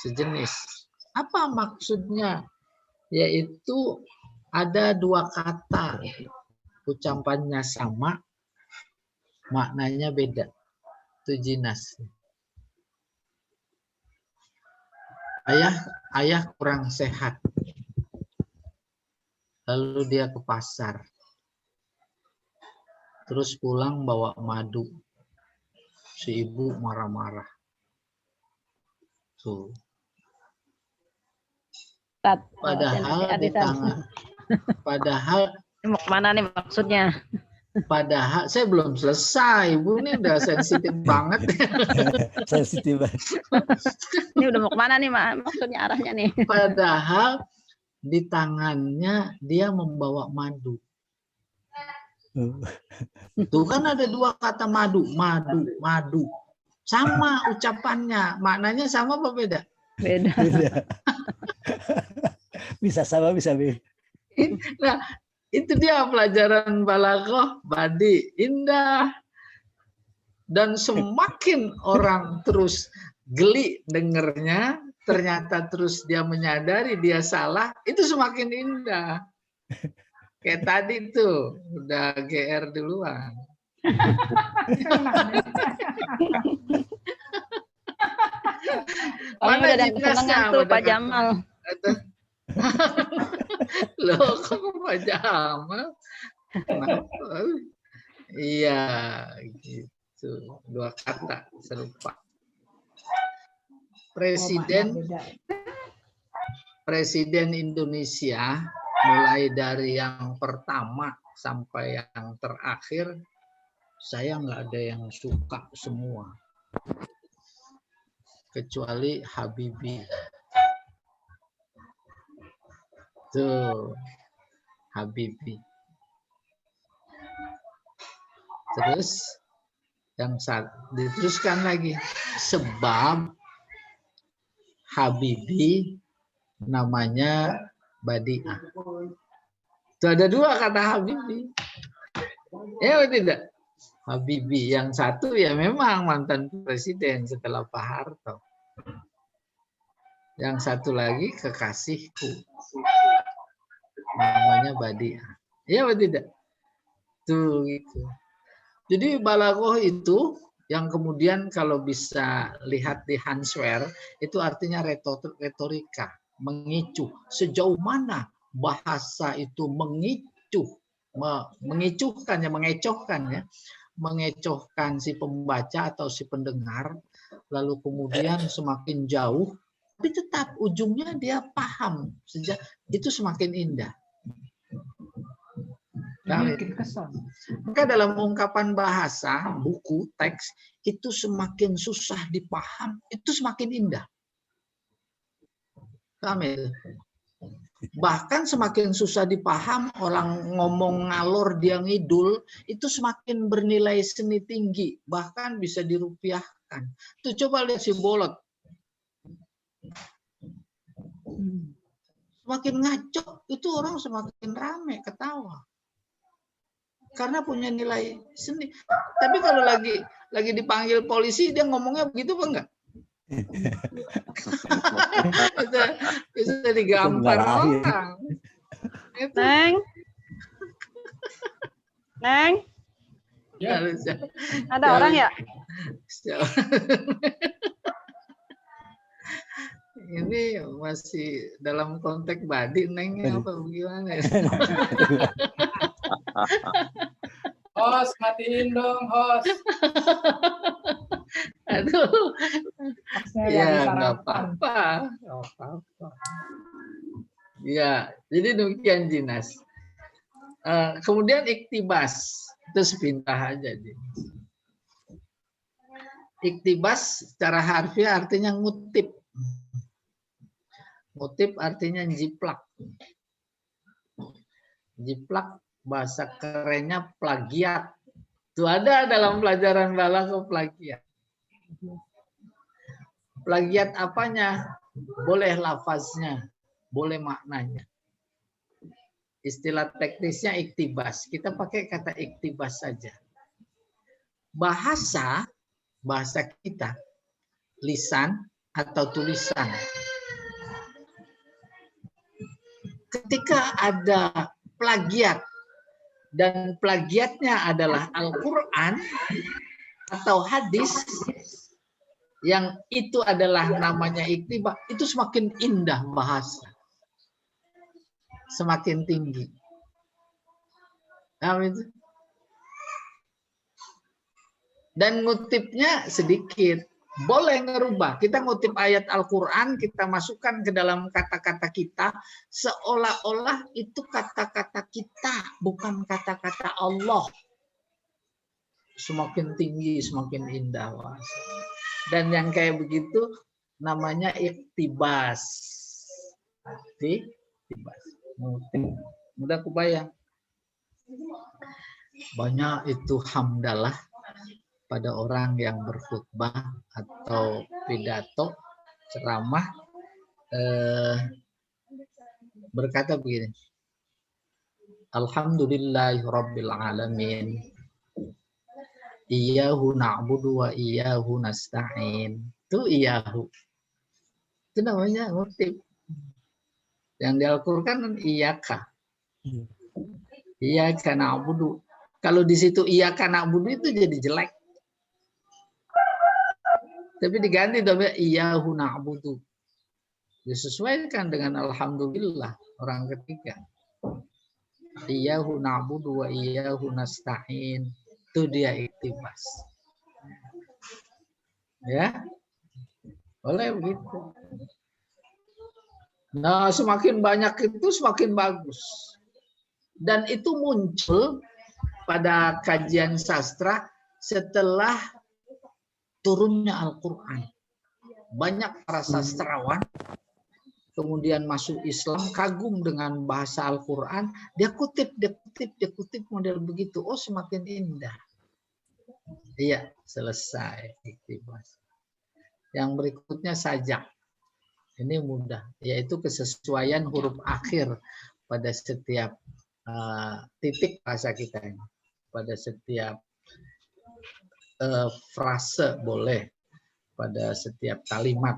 S1: Sejenis. Apa maksudnya? Yaitu ada dua kata, ucapannya sama, maknanya beda. Itu jinas. Ayah kurang sehat. Lalu dia ke pasar. Terus pulang bawa madu. Si ibu marah-marah. Tuh. Padahal di tangan. Padahal
S4: Mau kemana nih maksudnya?
S1: Padahal saya belum selesai. Ibu ini udah sensitif banget.
S3: Sensitif banget.
S4: Ini udah mau kemana nih maksudnya arahnya nih?
S1: Padahal di tangannya dia membawa madu. Tuh kan ada dua kata madu, madu. Sama ucapannya, maknanya sama apa beda?
S4: Beda.
S3: Bisa sama, bisa beda.
S1: Nah, itu dia pelajaran balaghah, badi, indah. Dan semakin orang terus geli dengernya, ternyata terus dia menyadari dia salah, itu semakin indah. Kayak tadi tuh, udah GR duluan.
S4: Mana udah ada kesenangan tuh Pak Jamal.
S1: Loh, kok Pak Jamal? Iya, gitu. Dua kata serupa. Presiden Indonesia mulai dari yang pertama sampai yang terakhir, saya nggak ada yang suka semua. Kecuali Habibie. Tuh, Habibie. Terus yang diteruskan lagi, sebab Habibie namanya Badi'ah. Itu ada dua kata Habibie. Ya tidak? Habibie yang satu ya memang mantan presiden setelah Pak Harto. Yang satu lagi kekasihku. Namanya Badi'ah. Ya tidak? Tuh gitu. Jadi balaghah itu yang kemudian kalau bisa lihat di Hanswer itu artinya retorika, mengicu. Sejauh mana bahasa itu mengecohkan ya, mengecohkan si pembaca atau si pendengar, lalu kemudian semakin jauh, tapi tetap ujungnya dia paham, itu semakin indah. Maka dalam ungkapan bahasa, buku, teks, itu semakin susah dipaham, itu semakin indah. Kamil. Bahkan semakin susah dipaham, orang ngomong ngalor dia ngidul, itu semakin bernilai seni tinggi, bahkan bisa dirupiahkan. Tuh coba lihat si Bolot. Semakin ngaco, itu orang semakin rame ketawa. Karena punya nilai seni. Tapi kalau lagi dipanggil polisi, dia ngomongnya begitu apa enggak? bisa digampar orang.
S4: Neng.
S6: Ya.
S4: Ada orang ya?
S1: Ini masih dalam konteks badi nengnya apa gimana ya?
S6: Host, matiin dong, host.
S1: Aduh,
S2: Saya
S1: ya
S2: lagi
S1: nggak
S2: sarapan.
S1: apa-apa. Ya, jadi demikian Jinas. Kemudian iktibas itu sepintah aja. Iktibas secara harfiah artinya ngutip. Ngutip artinya jiplak. Jiplak bahasa kerennya plagiat. Itu ada dalam pelajaran balaghah plagiat. Plagiat apanya? Boleh lafaznya, boleh maknanya. Istilah teknisnya iktibas. Kita pakai kata iktibas saja. Bahasa kita, lisan atau tulisan. Ketika ada plagiat dan plagiatnya adalah Al-Quran atau hadis yang itu adalah namanya iktibas, itu semakin indah bahasa. Semakin tinggi. Nah, itu. Dan ngutipnya sedikit. Boleh ngerubah. Kita ngutip ayat Al-Quran, kita masukkan ke dalam kata-kata kita, seolah-olah itu kata-kata kita, bukan kata-kata Allah. Semakin tinggi, semakin indah. Dan yang kayak begitu namanya iktibas. Iktibas. Mudah kebayang. Banyak itu hamdalah pada orang yang berkhutbah atau pidato ceramah berkata begini, Alhamdulillahirabbil alamin, iyyahu na'budu wa iyyahu nasta'in. Itu iyyahu. Itu namanya ngutip. Yang di Al-Qur'an iyyaka. Iyyaka na'budu. Kalau di situ iyyaka na'budu itu jadi jelek. Tapi diganti dengan iyyahu na'budu. Disesuaikan dengan alhamdulillah orang ketiga. Iyyahu na'budu wa iyyahu nasta'in. Itu dia iktibas. Ya. Boleh begitu. Nah, semakin banyak itu semakin bagus. Dan itu muncul pada kajian sastra setelah turunnya Al-Quran. Banyak para sastrawan kemudian masuk Islam, kagum dengan bahasa Al-Quran, dia kutip model begitu. Oh, semakin indah. Iya, selesai iktibas. Yang berikutnya sajak. Ini mudah, yaitu kesesuaian huruf akhir pada setiap titik bahasa kita ini. Pada setiap frase boleh, pada setiap kalimat.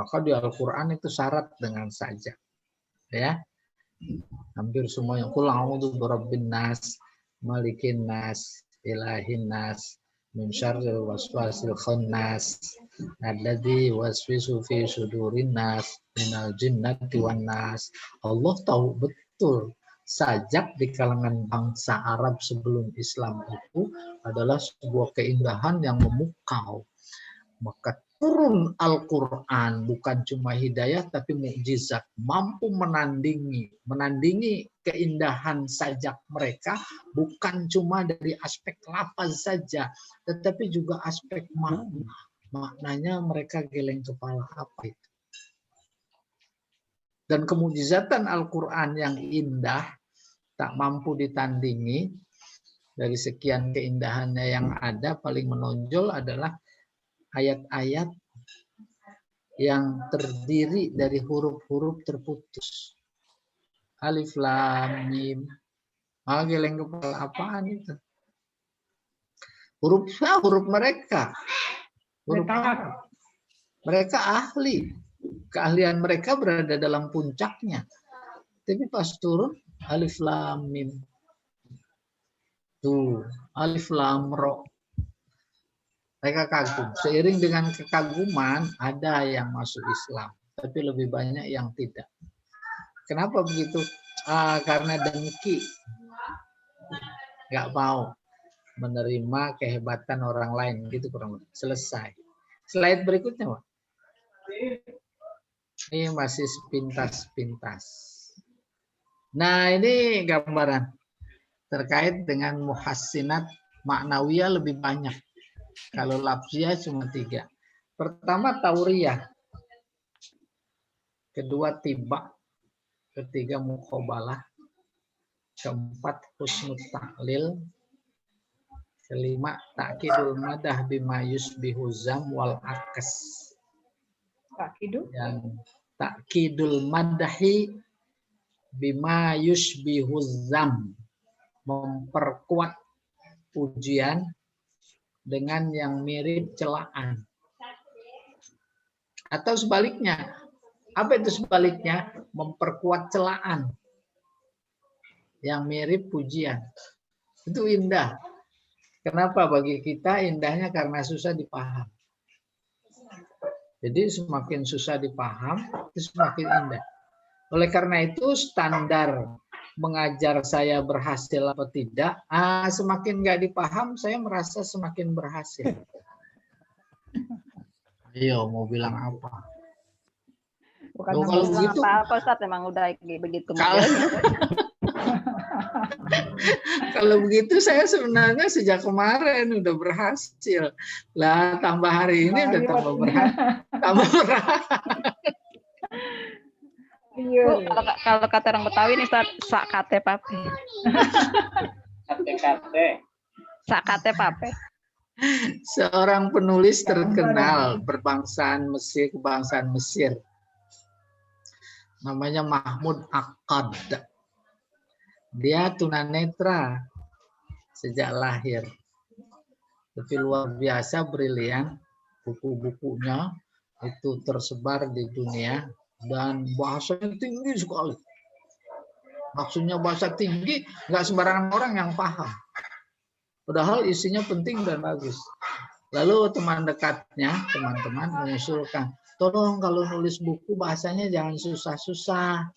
S1: Maka di Al-Quran itu syarat dengan sajak. Ya, hampir semua yang qul a'udzu birabbin nas, malikin nas, ilahin nas, min syarril waswasil khannas, alladzi waswisu fi sudurin nas, minal jinnati wan nas. Allah tahu betul sajak di kalangan bangsa Arab sebelum Islam itu adalah sebuah keindahan yang memukau. Maka turun Al-Quran bukan cuma hidayah tapi mukjizat, mampu menandingi keindahan sajak mereka, bukan cuma dari aspek lafaz saja tetapi juga aspek makna. Maknanya mereka geleng kepala apa itu. Dan kemujizatan Al-Quran yang indah tak mampu ditandingi. Dari sekian keindahannya yang ada, paling menonjol adalah ayat-ayat yang terdiri dari huruf-huruf terputus. Alif lam mim. Geleng kepala apaan itu? Huruf mereka. Huruf Arab. Mereka ahli. Keahlian mereka berada dalam puncaknya. Tapi pas turun alif lam mim. Tuh, alif lam ro. Mereka kagum. Seiring dengan kekaguman, ada yang masuk Islam, tapi lebih banyak yang tidak. Kenapa begitu? Karena dengki, nggak mau menerima kehebatan orang lain, gitu kurang lebih. Selesai. Slide berikutnya, Pak. Ini masih sepintas-pintas. Nah, ini gambaran terkait dengan muhassinat maknawiyah lebih banyak. Kalau lafziyah cuma 3. Pertama tauriyah, kedua tiba, ketiga mukhobalah, keempat husnul ta'lil, kelima ta'kidul madah bima yusbihu zam wal akas. Yang ta'kidul madahi bima yusbihu zam, memperkuat pujian dengan yang mirip celaan. Atau sebaliknya. Apa itu sebaliknya? Memperkuat celaan yang mirip pujian. Itu indah. Kenapa bagi kita indahnya? Karena susah dipaham. Jadi semakin susah dipaham, itu semakin indah. Oleh karena itu standar mengajar saya berhasil atau tidak, semakin nggak dipaham, saya merasa semakin berhasil. Ayo, mau bilang apa?
S2: Bukan
S1: Kalau begitu,
S4: apa Ustaz, memang udah begitu.
S1: Kalau begitu saya sebenarnya sejak kemarin udah berhasil. Lah tambah hari ini udah tambah berhasil.
S2: Iya.
S4: Kalau kata orang Betawi nih Ustaz, sak kate pape. Sak kate pape.
S1: Seorang penulis terkenal berbangsaan Mesir, kebangsaan Mesir. Namanya Mahmud Akkad. Dia tunanetra sejak lahir. Tapi luar biasa brilian. Buku-bukunya itu tersebar di dunia. Dan bahasanya tinggi sekali. Maksudnya bahasa tinggi, nggak sembarangan orang yang paham. Padahal isinya penting dan bagus. Lalu teman dekatnya, teman-teman mengusulkan, tolong kalau nulis buku bahasanya jangan susah-susah.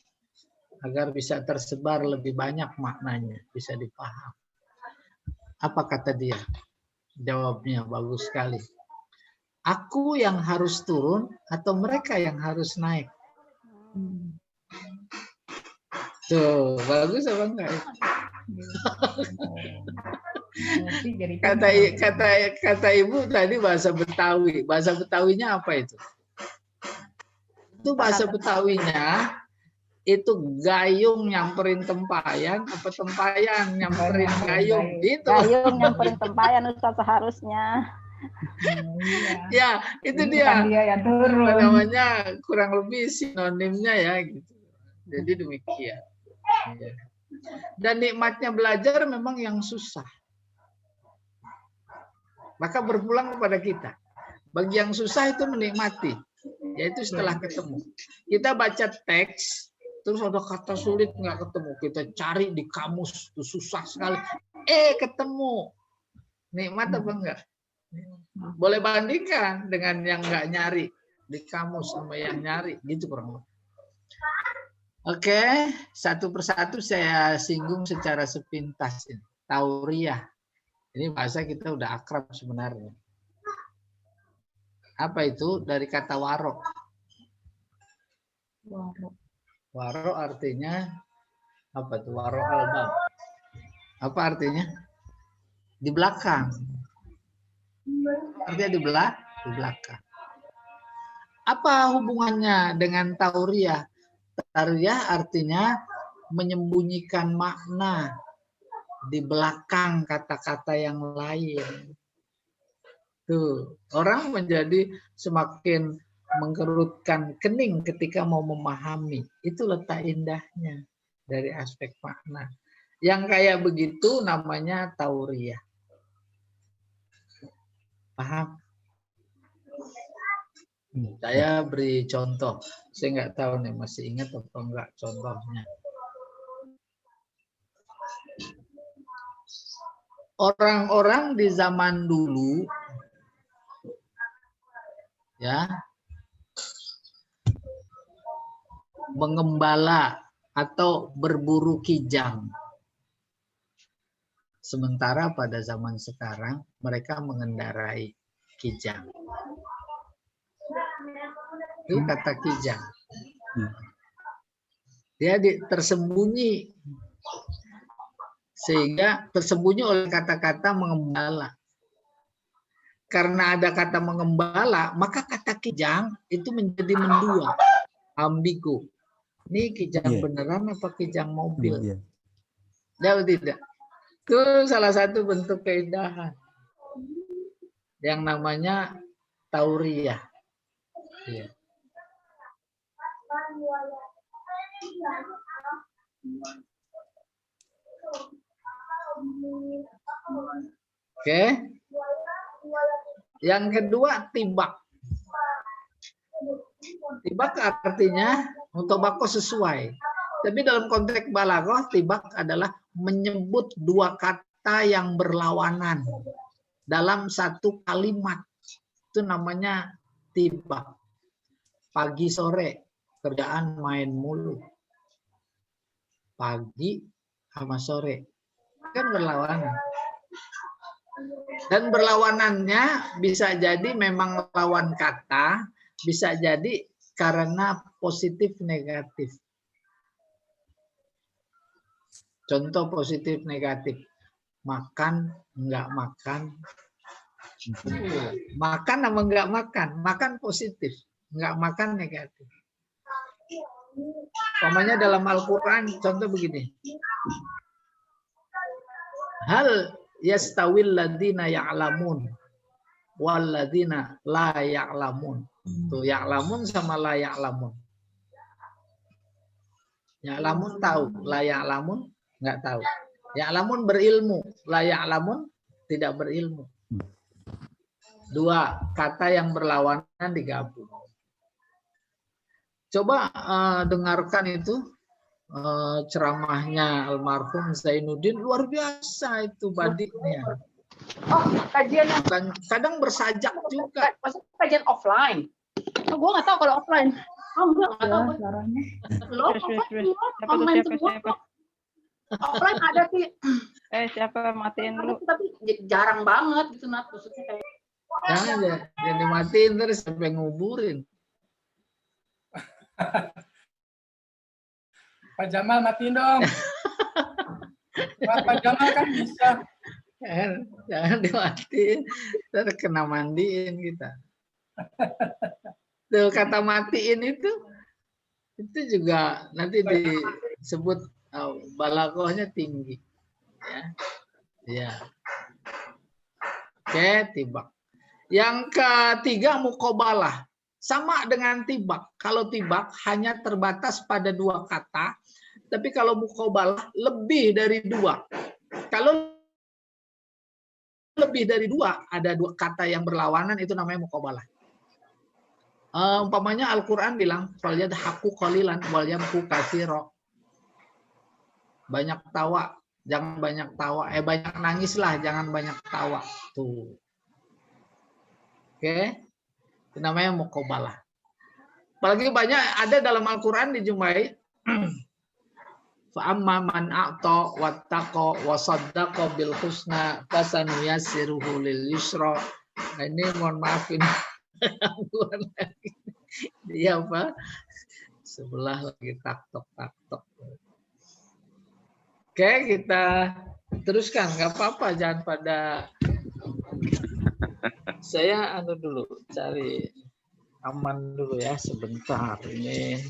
S1: Agar bisa tersebar lebih banyak maknanya, bisa dipaham. Apa kata dia? Jawabnya bagus sekali. Aku yang harus turun atau mereka yang harus naik? Tuh, bagus apa enggak? Kata ibu tadi bahasa Betawi. Bahasa Betawinya apa itu? Itu bahasa Betawinya itu gayung nyamperin tempayan apa tempayan nyamperin gayung itu.
S4: Gayung nyamperin tempayan Ustaz seharusnya.
S1: Ya, itu dia.
S2: Dia yang turun.
S1: Namanya kurang lebih sinonimnya ya gitu. Jadi demikian. Dan nikmatnya belajar memang yang susah. Maka berpulang kepada kita. Bagi yang susah itu menikmati. Yaitu setelah ketemu. Kita baca teks, terus ada kata sulit nggak ketemu. Kita cari di kamus, itu susah sekali. Ketemu. Nikmat apa enggak? Boleh bandingkan dengan yang nggak nyari di kamus sama yang nyari. Gitu kurang lebih. Oke, satu persatu saya singgung secara sepintas ini. Tauriyah. Ini bahasa kita udah akrab sebenarnya. Apa itu? Dari kata waro. Waro artinya apa tuh? Waro albab. Apa artinya? Di belakang. Artinya di belakang. Apa hubungannya dengan tauriyah? Tauriyah artinya menyembunyikan makna di belakang kata-kata yang lain. Tuh, orang menjadi semakin mengkerutkan kening ketika mau memahami. Itu letak indahnya dari aspek makna. Yang kayak begitu namanya tauriyah. Paham? Saya beri contoh. Saya nggak tahu nih masih ingat atau enggak contohnya. orang-orang di zaman dulu ya mengembala atau berburu kijang. Sementara pada zaman sekarang mereka mengendarai kijang. Itu kata kijang. Dia tersembunyi. Sehingga tersembunyi oleh kata-kata mengembala. Karena ada kata mengembala, maka kata kijang itu menjadi mendua, ambigu. Ini kijang beneran apa kijang mobil? Ya atau tidak? Itu salah satu bentuk keindahan yang namanya tauriah. Ya. Oke. Yang kedua tibak. Tibak artinya mutobako sesuai. Tapi dalam konteks balaghah tibak adalah menyebut dua kata yang berlawanan dalam satu kalimat. Itu namanya tibak. Pagi sore kerjaan main mulu. Pagi sama sore kan berlawanan. Dan berlawanannya bisa jadi memang lawan kata, bisa jadi karena positif negatif. Contoh positif negatif. Makan, enggak makan. Makan sama enggak makan. Makan positif. Enggak makan negatif. Umpamanya dalam Al-Quran, contoh begini. Hal yastawil ladina ya'lamun wal ladina la ya'lamun. Tuh ya'lamun sama la ya'lamun. Ya'lamun tahu, la ya'lamun enggak tahu. Ya'lamun berilmu, la ya'lamun tidak berilmu. Dua kata yang berlawanan digabung. Coba dengarkan itu ceramahnya almarhum Zainuddin, luar biasa itu badiknya.
S6: Oh, kajian yang
S1: Kadang bersajak juga.
S6: maksudnya kajian offline.
S4: Oh, gue nggak tahu kalau offline.
S6: Oh, enggak tahu.
S2: Suaranya.
S6: Lo online semua. Offline ada sih.
S7: Siapa matiin
S6: Ada
S7: dulu?
S6: sih, tapi jarang banget gitu Nat. Maksudnya kayak
S1: Jangan ya, jadi matiin terus sampai nguburin.
S6: Pak Jamal matiin dong. Pak Jamal kan bisa.
S1: Jangan dimatiin, terus kena mandiin kita. Tuh kata matiin itu juga nanti disebut balaghahnya tinggi. Ya. Ya. Oke, tibak. Yang ketiga muqabalah. Sama dengan tibak. Kalau tibak hanya terbatas pada dua kata, tapi kalau muqabalah lebih dari dua. Kalau lebih dari dua, ada dua kata yang berlawanan, itu namanya muqabalah. Umpamanya Al-Quran bilang, "Falyadhaku qalilan wal yabku katsira." Banyak tawa, jangan banyak tawa. Banyak nangis lah, jangan banyak tawa. Tuh. Oke. Itu namanya muqabalah. Apalagi banyak ada dalam Al-Quran dijumpai. Fa'amma man a'ta wattaqa wa saddaqa bil husna fasanuyassiruhu lil yusra. Nah, ini mohon maaf ini. Dia apa? Sebelah lagi taktok. Oke, kita teruskan. Nggak apa-apa, jangan pada. Saya dulu cari aman dulu ya sebentar ini.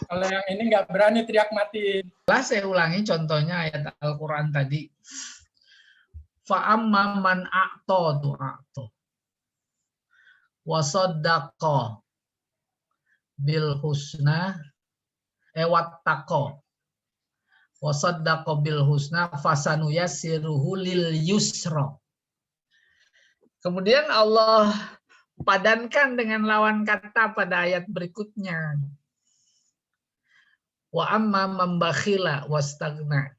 S6: Kalau yang ini nggak berani teriak matiin.
S1: Saya ulangi contohnya ayat Al-Quran tadi. Fa'amma man a'ta du'a'ta wa saddaqa bil husna wattaqa wa saddaqa bil husna fasanuyassiruhu lil yusra. Kemudian Allah padankan dengan lawan kata pada ayat berikutnya. Wa amma man bakhila wastagna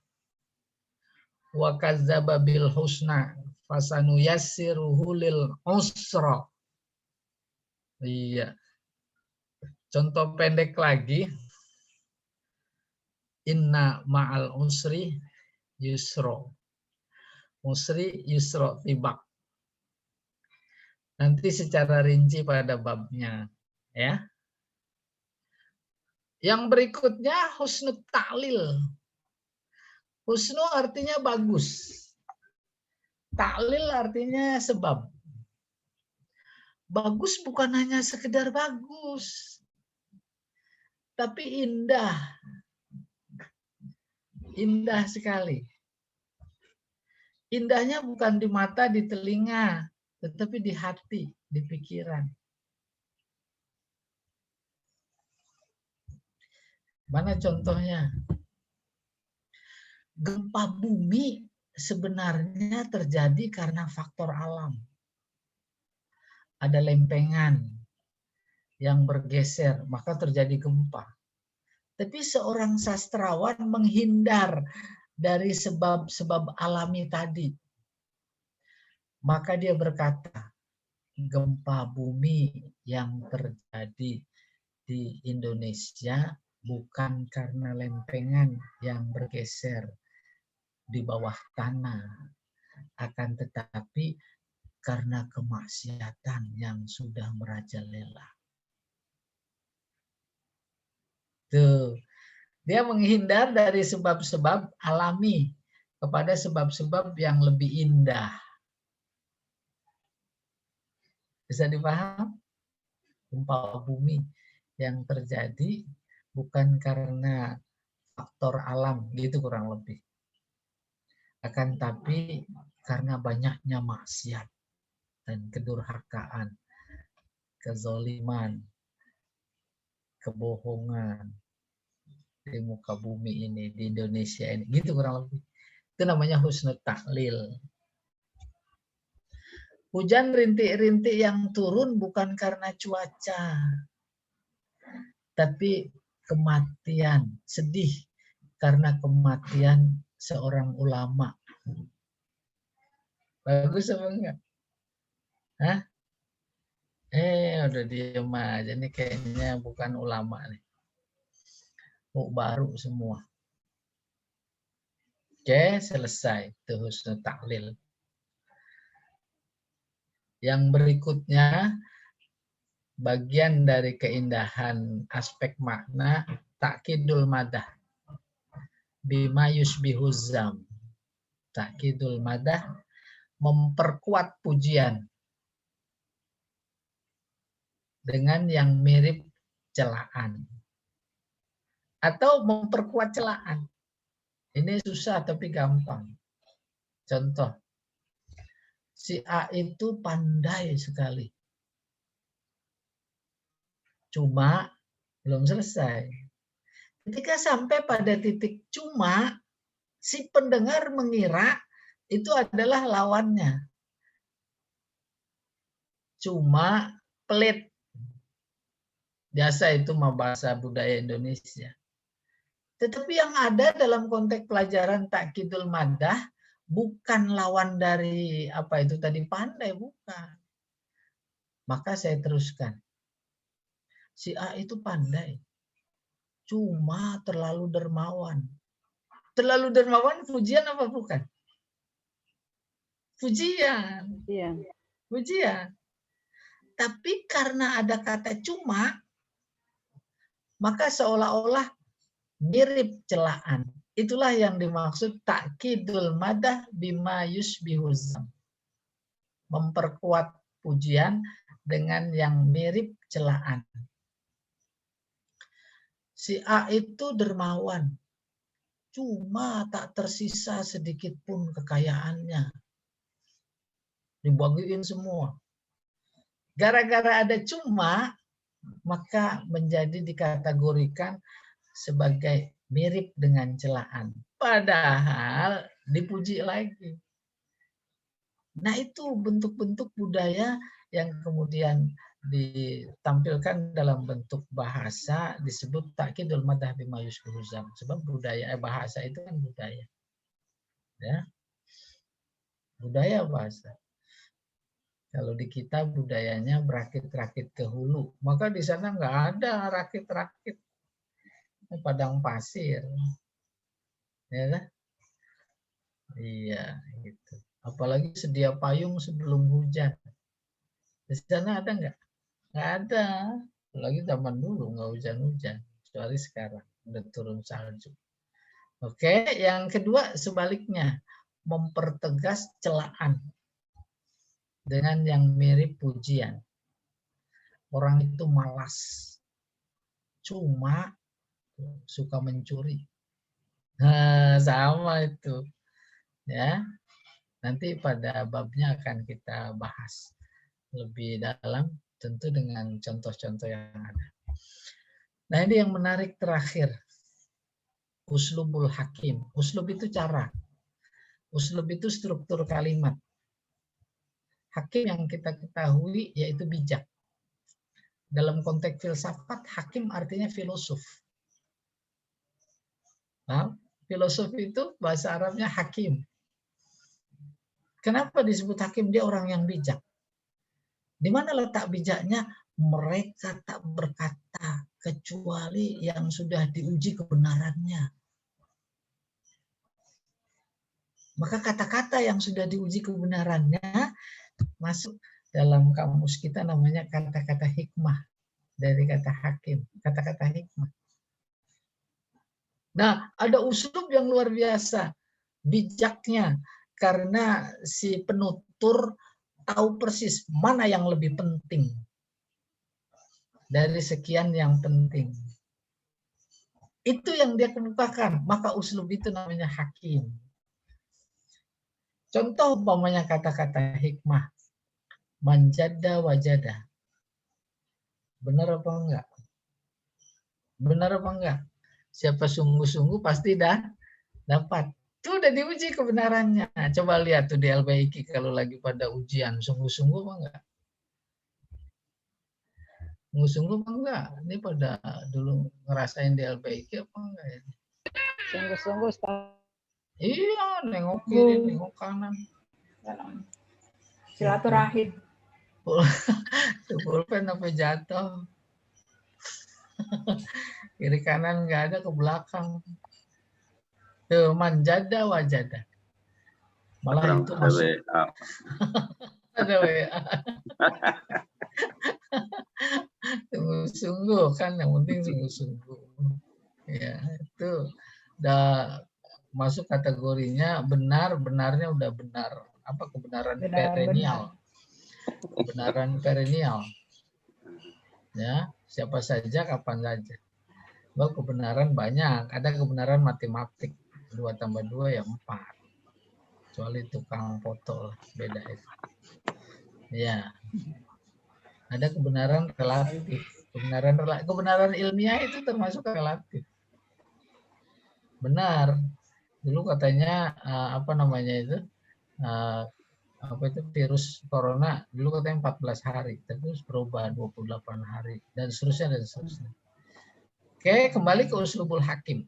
S1: wa kadzdzaba bil husna fasanuyassiruhu lil usra. Iya. Contoh pendek lagi. Inna ma'al usri yusro. Usri yusro tibak. Nanti secara rinci pada babnya, ya. Yang berikutnya husnul ta'lil. Husnu artinya bagus. Ta'lil artinya sebab. Bagus bukan hanya sekedar bagus, tapi indah. Indah sekali. Indahnya bukan di mata, di telinga, tetapi di hati, di pikiran. Mana contohnya? Gempa bumi sebenarnya terjadi karena faktor alam. Ada lempengan yang bergeser, maka terjadi gempa. Tapi seorang sastrawan menghindar dari sebab-sebab alami tadi. Maka dia berkata, gempa bumi yang terjadi di Indonesia bukan karena lempengan yang bergeser di bawah tanah, akan tetapi karena kemaksiatan yang sudah merajalela. Tuh, dia menghindar dari sebab-sebab alami kepada sebab-sebab yang lebih indah. Bisa dipaham? Gempa bumi yang terjadi bukan karena faktor alam, gitu kurang lebih. Akan tapi karena banyaknya maksiat dan kedurhakaan, kezoliman, kebohongan di muka bumi ini, di Indonesia ini, gitu kurang lebih. Itu namanya husnul ta'lil. Hujan rintik-rintik yang turun bukan karena cuaca, tapi kematian, sedih karena kematian seorang ulama. Bagus apa enggak? Hah? Udah diem aja nih, kayaknya bukan ulama nih. Baru semua. Oke, selesai. Itu husnul ta'lil. Yang berikutnya, bagian dari keindahan aspek makna, ta'kidul madah. Bima yushbihuz zam. Ta'kidul madah, memperkuat pujian dengan yang mirip celaan. Atau memperkuat celaan. Ini susah tapi gampang. Contoh, si A itu pandai sekali. Cuma belum selesai. Ketika sampai pada titik cuma, si pendengar mengira itu adalah lawannya. Cuma pelit. Biasa itu mah bahasa budaya Indonesia. Tetapi yang ada dalam konteks pelajaran ta'kidul madah bukan lawan dari apa itu tadi pandai, bukan. Maka saya teruskan. Si A itu pandai. Cuma terlalu dermawan. Terlalu dermawan pujian apa bukan? Pujian.
S4: Iya.
S1: Pujian. Tapi karena ada kata cuma, maka seolah-olah mirip celaan. Itulah yang dimaksud ta'kidul madah bima yushbihuz zam. Memperkuat pujian dengan yang mirip celaan. Si A itu dermawan. Cuma tak tersisa sedikit pun kekayaannya. Dibagiin semua. Gara-gara ada cuma, maka menjadi dikategorikan sebagai mirip dengan celaan. Padahal dipuji lagi. Nah itu bentuk-bentuk budaya yang kemudian ditampilkan dalam bentuk bahasa disebut takkidul madhah bima yushbihu zam. Sebab budaya bahasa itu kan budaya. Ya. Budaya bahasa. Kalau di kita budayanya berakit-rakit ke hulu, maka di sana nggak ada rakit-rakit, padang pasir. Ya kan? Iya, gitu. Apalagi sedia payung sebelum hujan. Di sana ada nggak? Nggak ada. Apalagi zaman dulu nggak hujan-hujan. Kecuali sekarang udah turun salju. Oke, yang kedua sebaliknya, mempertegas celaan dengan yang mirip pujian. Orang itu malas, cuma suka mencuri. Nah, sama itu. Ya, nanti pada babnya akan kita bahas lebih dalam, tentu dengan contoh-contoh yang ada. Nah, ini yang menarik terakhir. Uslubul hakim. Uslub itu cara. Uslub itu struktur kalimat. Hakim yang kita ketahui yaitu bijak. Dalam konteks filsafat, hakim artinya filosof. Nah, filosof itu bahasa Arabnya hakim. Kenapa disebut hakim? Dia orang yang bijak. Di mana letak bijaknya? Mereka tak berkata kecuali yang sudah diuji kebenarannya. Maka kata-kata yang sudah diuji kebenarannya masuk dalam kamus kita namanya kata-kata hikmah, dari kata hakim, kata-kata hikmah. Nah, ada uslub yang luar biasa, bijaknya, karena si penutur tahu persis mana yang lebih penting dari sekian yang penting. Itu yang dia kemukakan, maka uslub itu namanya hakim. Contoh umpamanya kata-kata hikmah, manjada wajada. Benar apa enggak? Benar apa enggak? Siapa sungguh-sungguh pasti dah dapat. Itu udah diuji kebenarannya. Nah, coba lihat tuh di LBIK kalau lagi pada ujian, sungguh-sungguh apa enggak? Sungguh-sungguh apa enggak? Ini pada dulu ngerasain di LBIK apa enggak ya?
S2: Sungguh-sungguh, Ustaz.
S1: Iya, nengok kiri, nengok kanan.
S2: Silaturahim.
S1: Pulpen sampai jatuh. Kiri kanan nggak ada, ke belakang. Tuh, manjada wajada. Malah itu masuk. Ada WA. Sungguh-sungguh kan, yang penting sungguh-sungguh. Ya, itu udah masuk kategorinya benar, benarnya udah benar. Apa kebenaran perennial? Kebenaran perennial. Ya, siapa saja, kapan saja. Bahwa kebenaran banyak. Ada kebenaran matematik. 2 tambah 2 ya 4. Kecuali tukang foto lah, beda itu. Ya. Ada kebenaran relatif. Kebenaran ilmiah itu termasuk relatif. Benar. Dulu katanya apa namanya itu? Apa itu virus corona dulu katanya 14 hari, terus berubah 28 hari dan seterusnya dan seterusnya. Oke, kembali ke uslubul hakim.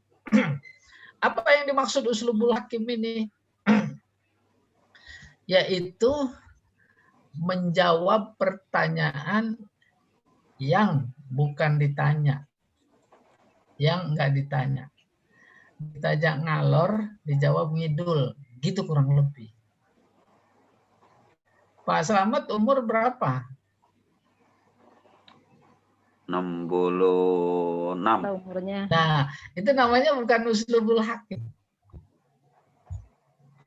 S1: Apa yang dimaksud uslubul hakim ini? Yaitu menjawab pertanyaan yang bukan ditanya, yang enggak ditanya. Ditajak ngalor, dijawab ngidul, gitu kurang lebih. Pak Slamet umur berapa?
S5: 66.
S4: Umurnya.
S1: Nah, itu namanya bukan uslubul hakim.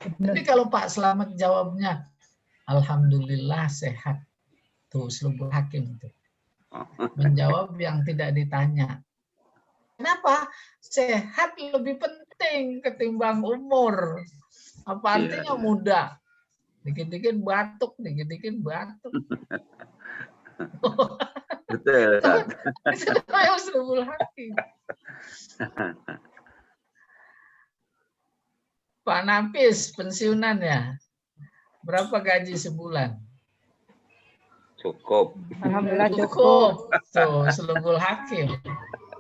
S1: Tapi kalau Pak Slamet jawabnya, alhamdulillah sehat. Tuh uslubul hakim itu. Menjawab yang tidak ditanya. Kenapa? Sehat lebih penting ketimbang umur. Apa artinya muda? Dikit-dikit batuk, dikit-dikit batuk.
S5: Betul.
S1: Itu namanya uslubul hakim. Pak Nafis pensiunan ya. Berapa gaji sebulan?
S8: Cukup.
S7: Alhamdulillah cukup.
S1: Tuh, Selunggul Hakim.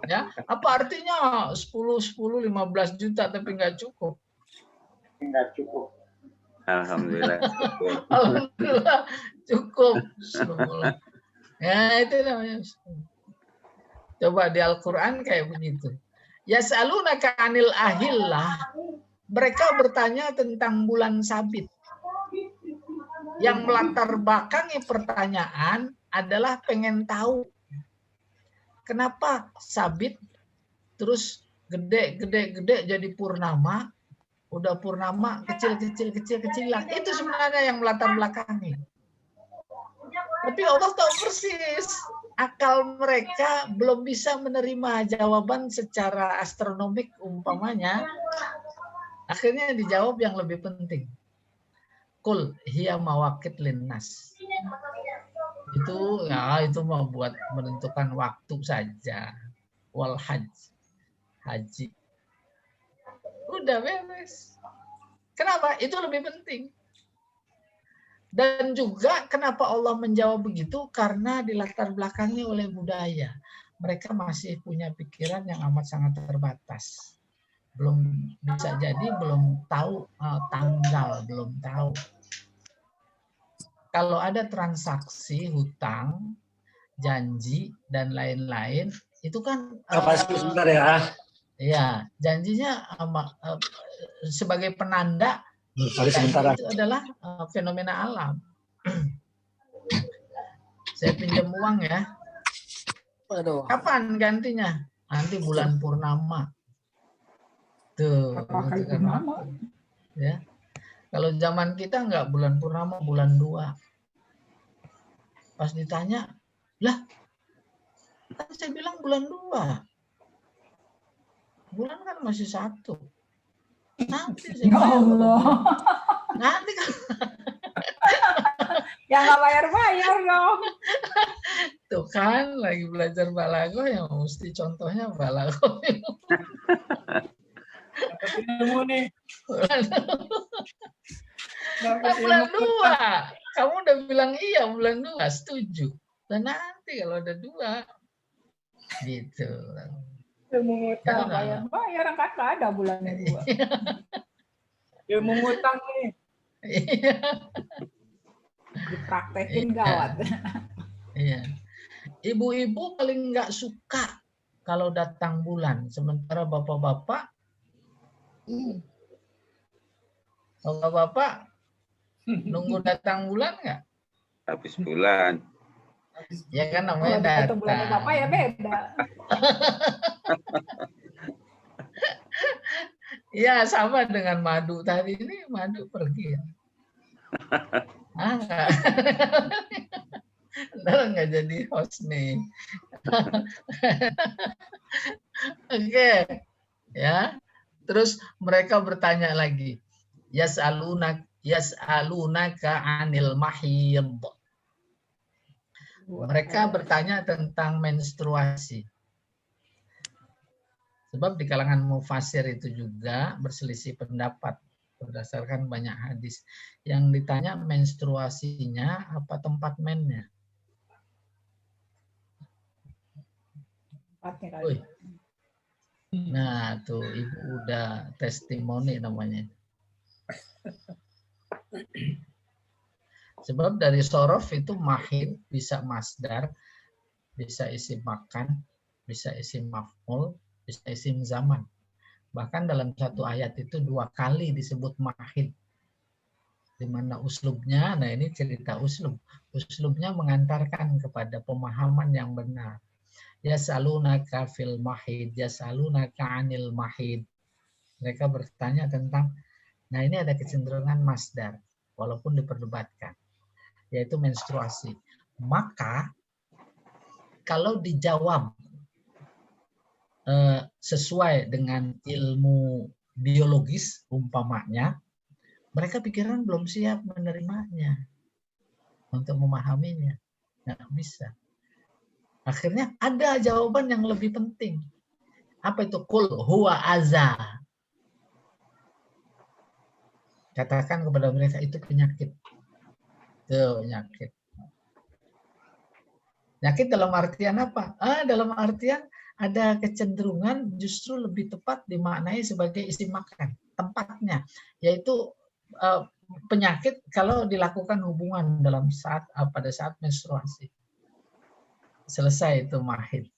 S1: Ya, apa artinya 10, 15 juta tapi nggak cukup?
S5: Enggak cukup.
S8: Alhamdulillah cukup.
S1: Alhamdulillah cukup. Selunggul. Ya, itu namanya. Coba di Al-Quran kayak begitu. Yas'alunaka 'anil ahillah. Mereka bertanya tentang bulan sabit. Yang melatar belakangi pertanyaan adalah pengen tahu kenapa sabit terus gede jadi purnama, udah purnama kecil hilang. Itu sebenarnya yang melatar belakangi. Tapi Allah tahu persis, akal mereka belum bisa menerima jawaban secara astronomik umpamanya. Akhirnya dijawab yang lebih penting. Kul hiya mawaqit linnas. Itu mau buat menentukan waktu saja. Wal haji. Udah beres. Kenapa? Itu lebih penting. Dan juga kenapa Allah menjawab begitu? Karena dilatar belakangi oleh budaya. Mereka masih punya pikiran yang amat sangat terbatas. Belum tahu tanggal, belum tahu. Kalau ada transaksi hutang, janji dan lain-lain, itu kan
S3: sebentar ya.
S1: Ya, janjinya sebagai penanda
S3: Sebentar.
S1: itu adalah fenomena alam. Saya pinjam uang ya.
S3: Aduh.
S1: Kapan gantinya? Nanti bulan purnama. Tuh, ya. Kalau zaman kita enggak bulan purnama, bulan 2. Pas ditanya, lah, kan saya bilang bulan 2. Bulan kan masih 1. Nanti saya
S2: Ya Allah.
S1: Nanti kan.
S2: Ya nggak bayar-bayar dong.
S1: Tuh kan, lagi belajar balago ya mesti contohnya balago.
S6: Dapat ilmu nih.
S1: Bulan 2. Kamu udah bilang iya bulan 2, setuju. Dan nanti kalau ada 2, gitu.
S2: Ilmu ngutang
S1: Ya.
S2: bayar-bayar kan nggak ada bulannya 2.
S6: Ilmu ngutang nih.
S2: Dipraktekin gawat.
S1: Iya. Ibu-ibu paling nggak suka kalau datang bulan, sementara bapak-bapak, nunggu datang bulan nggak?
S8: Habis bulan.
S1: Ya kan
S2: Kalau
S1: namanya
S2: datang bulannya
S1: datang.
S2: Bapak ya beda.
S1: Ya sama dengan madu tadi ini, madu pergi ya. Enggak. Ntar nggak jadi host nih. Oke, ya. Terus mereka bertanya lagi, yas'alunaka 'anil mahid. Mereka bertanya tentang menstruasi. Sebab di kalangan mufasir itu juga berselisih pendapat berdasarkan banyak hadis. Yang ditanya menstruasinya apa tempat mennya? Wih. Nah, tuh Ibu udah testimoni namanya. Sebab dari sorof itu mahid bisa masdar, bisa isim makan, bisa isim maf'ul, bisa isim zaman. Bahkan dalam satu ayat itu 2 kali disebut mahid. Di mana uslubnya, nah ini cerita uslub. Uslubnya mengantarkan kepada pemahaman yang benar. Yas'alunaka fil mahid, yas'alunaka 'anil mahid. Mereka bertanya tentang, nah ini ada kecenderungan masdar, walaupun diperdebatkan, yaitu menstruasi. Maka kalau dijawab sesuai dengan ilmu biologis umpamanya, mereka pikiran belum siap menerimanya untuk memahaminya, nggak bisa. Akhirnya ada jawaban yang lebih penting. Apa itu? Kul huwa aza. Katakan kepada mereka itu penyakit. Itu penyakit. Penyakit dalam artian apa? Dalam artian ada kecenderungan justru lebih tepat dimaknai sebagai isim makan tempatnya, yaitu penyakit kalau dilakukan hubungan dalam pada saat menstruasi. Selesai itu mahid.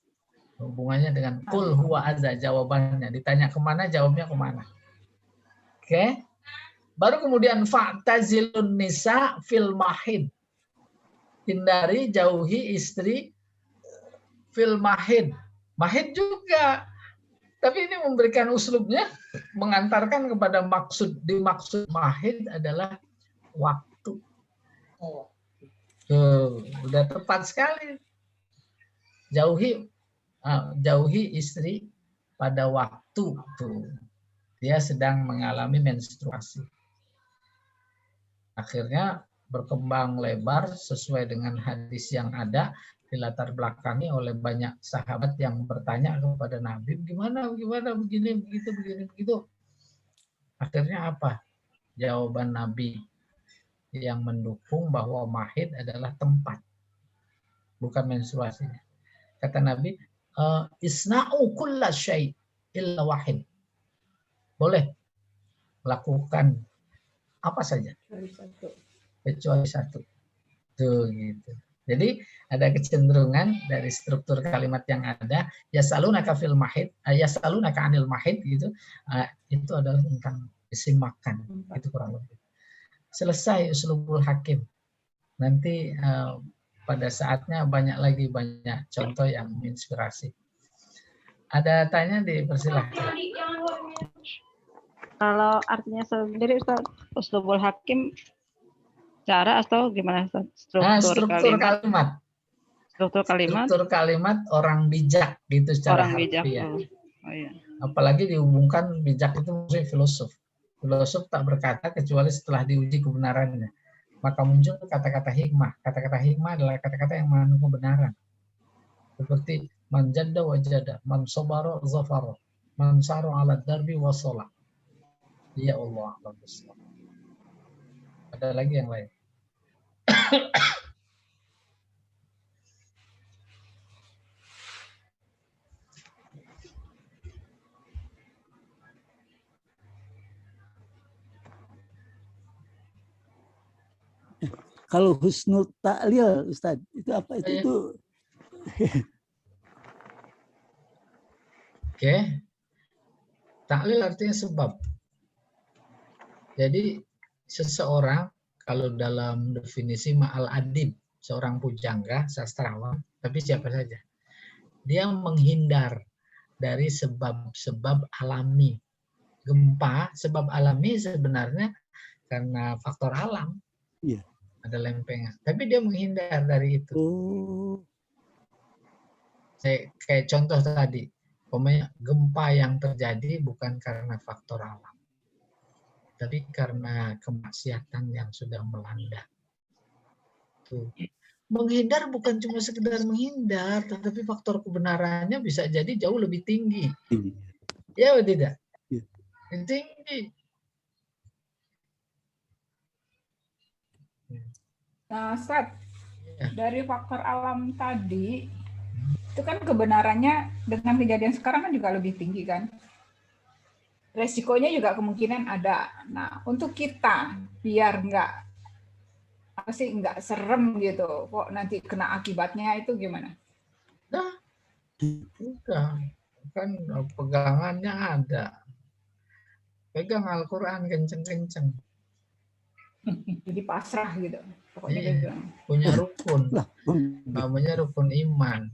S1: Hubungannya dengan kul huwa adza, jawabannya. Ditanya kemana, jawabnya kemana. Oke. Baru kemudian fa'tazilun nisa fil mahid. Hindari, jauhi istri fil mahid. Mahid juga. Tapi ini memberikan uslubnya, mengantarkan kepada dimaksud mahid adalah waktu. Udah tepat sekali. Jauhi istri pada waktu tuh dia sedang mengalami menstruasi. Akhirnya berkembang lebar sesuai dengan hadis yang ada, dilatar belakangi oleh banyak sahabat yang bertanya kepada Nabi, gimana begini begitu. Akhirnya apa? Jawaban Nabi yang mendukung bahwa mahid adalah tempat, bukan menstruasinya. Kata Nabi, isna'u kulla syai' illa wahid. Boleh lakukan apa saja kecuali satu. Tuh gitu. Jadi ada kecenderungan dari struktur kalimat yang ada, yasalunaka fil mahid, yasalunaka anil mahid gitu. Itu adalah tentang isim makan. Itu kurang lebih. Selesai uslubul hakim. Nanti pada saatnya banyak contoh yang menginspirasi. Ada tanya, dipersilahkan.
S7: Kalau artinya sendiri Ustaz, uslubul hakim cara atau gimana Ustaz? Struktur kalimat. Struktur kalimat
S1: orang bijak gitu secara
S7: orang bijak.
S1: harfiah.
S7: Oh, iya.
S1: Apalagi dihubungkan bijak itu maksudnya filosof. Filosof tak berkata kecuali setelah diuji kebenarannya. Maka muncul kata-kata hikmah. Kata-kata hikmah adalah kata-kata yang mengandung kebenaran. Seperti man jadda wajada, man sabara zafara, man saru ala darbi wasala. Ya Allah, bagus. Ada lagi yang lain.
S3: Kalau husnul ta'lil, Ustaz, itu apa itu?
S1: Oke. Ta'lil artinya sebab. Jadi seseorang kalau dalam definisi ma'al adib, seorang pujangga, sastrawan, tapi siapa saja, dia menghindar dari sebab-sebab alami. Gempa, sebab alami sebenarnya karena faktor alam.
S3: Iya.
S1: Ada lempengan. Tapi dia menghindar dari itu. Kayak contoh tadi, gempa yang terjadi bukan karena faktor alam, tapi karena kemaksiatan yang sudah melanda. Tuh. Menghindar bukan cuma sekedar menghindar, tetapi faktor kebenarannya bisa jadi jauh lebih tinggi. Ya atau tidak?
S3: Ya.
S1: Tinggi.
S2: Nah, Ustaz, dari faktor alam tadi, itu kan kebenarannya dengan kejadian sekarang kan juga lebih tinggi kan? Resikonya juga kemungkinan ada. Nah, untuk kita biar nggak serem gitu, kok nanti kena akibatnya itu gimana?
S1: Nah, udah kan pegangannya ada. Pegang Al-Quran kenceng-kenceng.
S2: Jadi pasrah gitu. Pokoknya
S1: iya, punya rukun. Namanya rukun iman.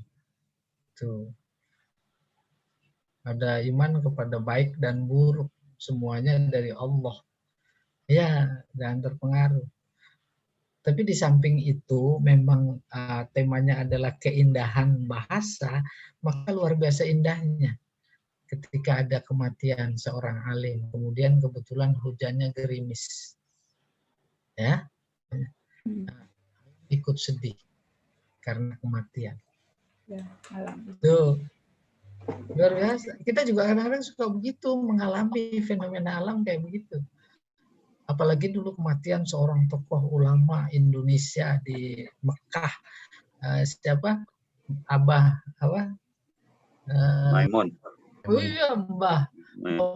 S1: Tuh. Ada iman kepada baik dan buruk. Semuanya dari Allah. Ya, jangan terpengaruh. Tapi di samping itu memang temanya adalah keindahan bahasa, maka luar biasa indahnya. Ketika ada kematian seorang alim, kemudian kebetulan hujannya gerimis. Ya, ikut sedih karena kematian.
S2: Ya, alam.
S1: Tuh, luar biasa. Kita juga kadang-kadang suka begitu, mengalami fenomena alam kayak begitu. Apalagi dulu kematian seorang tokoh ulama Indonesia di Mekah, Abah apa?
S8: Maimun.
S1: Oh iya, Mbah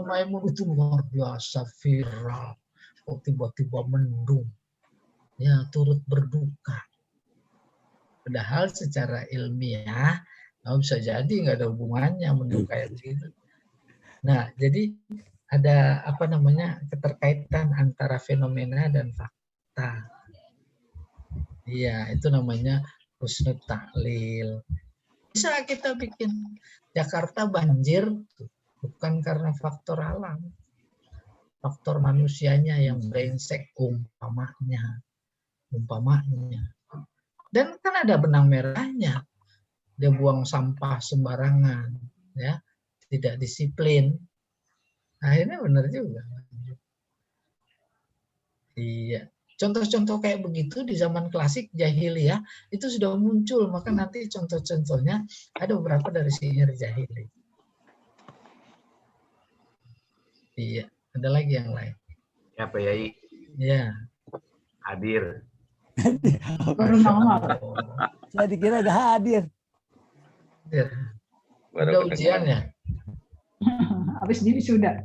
S1: Maimun itu luar biasa viral. Kok tiba-tiba mendung. Ya, turut berduka. Padahal secara ilmiah, bisa jadi nggak ada hubungannya mendung kayak begitu. Nah, jadi ada apa namanya keterkaitan antara fenomena dan fakta. Iya, itu namanya husnul taklil. Bisa kita bikin Jakarta banjir bukan karena faktor alam, faktor manusianya yang brengsek umpamanya. Dan kan ada benang merahnya, dia buang sampah sembarangan, ya, tidak disiplin. Akhirnya benar juga. Iya. Contoh-contoh kayak begitu di zaman klasik jahiliyah itu sudah muncul, maka nanti contoh-contohnya ada beberapa dari syair jahili. Iya, ada lagi yang lain.
S9: Ya, Pak Yai.
S1: Ya.
S9: Hadir.
S2: Baru nongol.
S3: Saya dikira nggak hadir.
S1: Ada ujian ya?
S2: Habis ini sudah.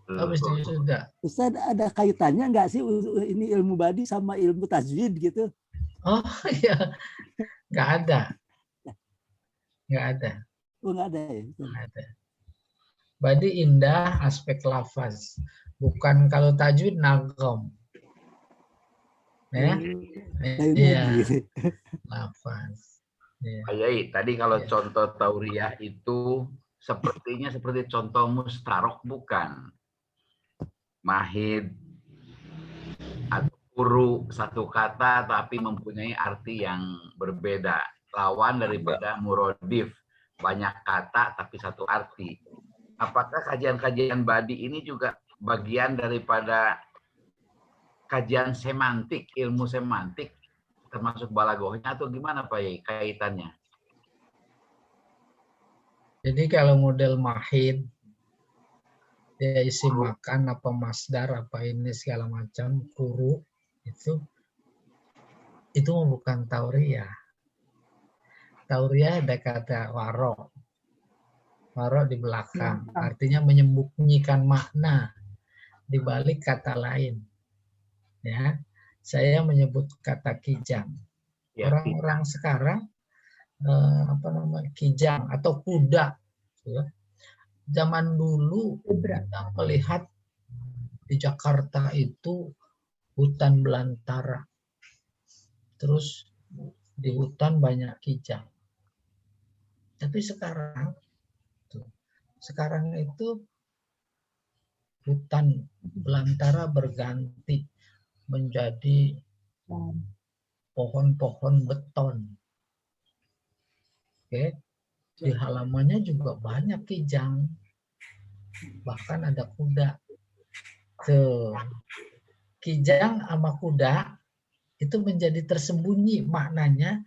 S1: Habis ini sudah.
S3: Ustaz, ada kaitannya nggak sih ini ilmu badi sama ilmu tajwid gitu?
S1: Oh iya, nggak ada. Nggak ada.
S3: Oh, nggak ada ya?
S1: Nggak ada. Badi indah aspek lafaz. Bukan kalau tajwid nagom. Ya? Iya. Lafaz.
S9: Pak Yai, tadi kalau contoh tauriah itu sepertinya seperti contoh mustarok, bukan? Mahid atau guru satu kata tapi mempunyai arti yang berbeda. Lawan daripada murodif, banyak kata tapi satu arti. Apakah kajian-kajian badi ini juga bagian daripada kajian semantik, ilmu semantik, termasuk balagohnya, atau gimana Pak Yai kaitannya?
S1: Jadi kalau model mahid, dia isi makan apa masdar apa ini segala macam kuru itu bukan tauriah. Tauriah ada kata waro di belakang, artinya menyembunyikan makna di balik kata lain. Ya, saya menyebut kata kijang. Orang-orang sekarang apa namanya kijang atau kuda. Ya. Zaman dulu kita melihat di Jakarta itu hutan belantara. Terus di hutan banyak kijang. Tapi sekarang itu hutan belantara berganti menjadi pohon-pohon beton. Oke. Di halamannya juga banyak kijang, bahkan ada kuda. Tuh, kijang sama kuda itu menjadi tersembunyi maknanya,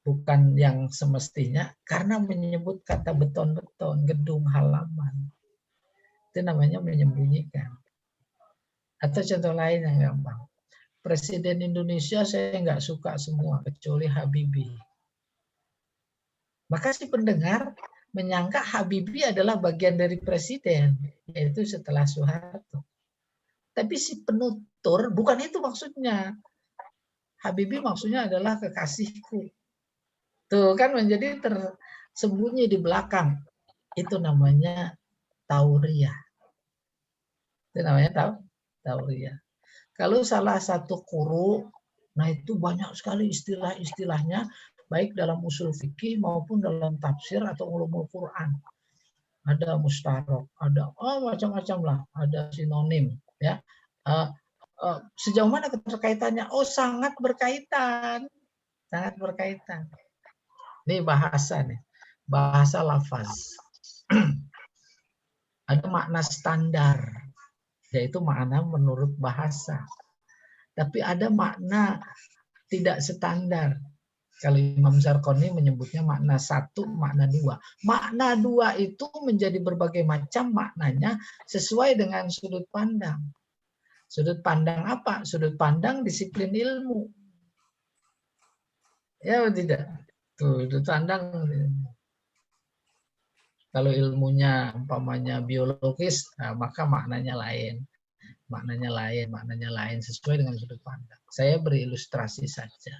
S1: bukan yang semestinya, karena menyebut kata beton-beton, gedung, halaman. Itu namanya menyembunyikan. Atau contoh lain yang gampang. Presiden Indonesia saya nggak suka semua, kecuali Habibie. Maka si pendengar menyangka Habibie adalah bagian dari presiden, yaitu setelah Soeharto. Tapi si penutur, bukan itu maksudnya. Habibie maksudnya adalah kekasihku. Tuh kan menjadi tersembunyi di belakang. Itu namanya tauriah. Itu namanya tauriah. Kalau salah satu guru, nah itu banyak sekali istilah-istilahnya, baik dalam usul fikih maupun dalam tafsir atau ulumul Quran. Ada mustarok, ada macam-macam lah, ada sinonim, ya. Sejauh mana keterkaitannya? Oh, sangat berkaitan, sangat berkaitan. Ini bahasa nih, bahasa lafaz. Ada makna standar, yaitu makna menurut bahasa. Tapi ada makna tidak standar. Kalau Imam Zarqoni menyebutnya makna satu, makna dua. Makna dua itu menjadi berbagai macam maknanya sesuai dengan sudut pandang. Sudut pandang apa? Sudut pandang disiplin ilmu. Ya atau tidak? Tuh, itu tandang. Kalau ilmunya umpamanya biologis, maka maknanya lain. Maknanya lain sesuai dengan sudut pandang. Saya beri ilustrasi saja.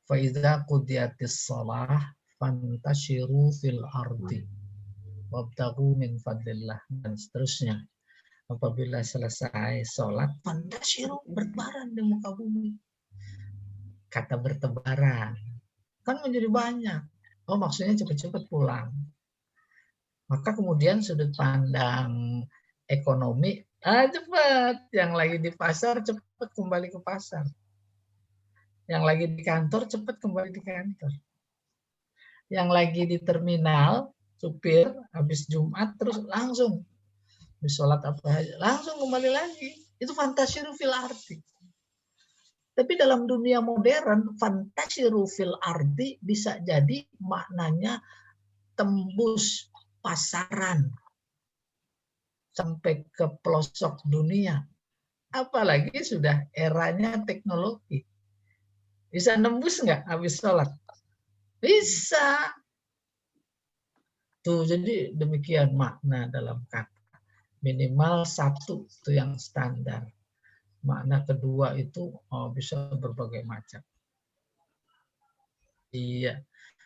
S1: Faiza qudiyatis shalah fantashiru fil ardi wabtaghu min fadlillah, dan seterusnya. Apabila selesai sholat, fantashiru, bertebaran di muka bumi. Kata bertebaran kan menjadi banyak. Oh, maksudnya cepat-cepat pulang. Maka kemudian sudut pandang ekonomi, cepat. Yang lagi di pasar cepat kembali ke pasar. Yang lagi di kantor cepat kembali di kantor. Yang lagi di terminal, supir habis Jumat terus langsung habis sholat apa aja, langsung kembali lagi. Itu fantasiru fil ardi. Tapi dalam dunia modern, fantasiru fil ardi bisa jadi maknanya tembus pasaran sampai ke pelosok dunia. Apalagi sudah eranya teknologi. Bisa nembus nggak habis sholat? Bisa. Tuh, jadi demikian makna dalam kata. Minimal satu itu yang standar. Makna kedua itu bisa berbagai macam. Iya.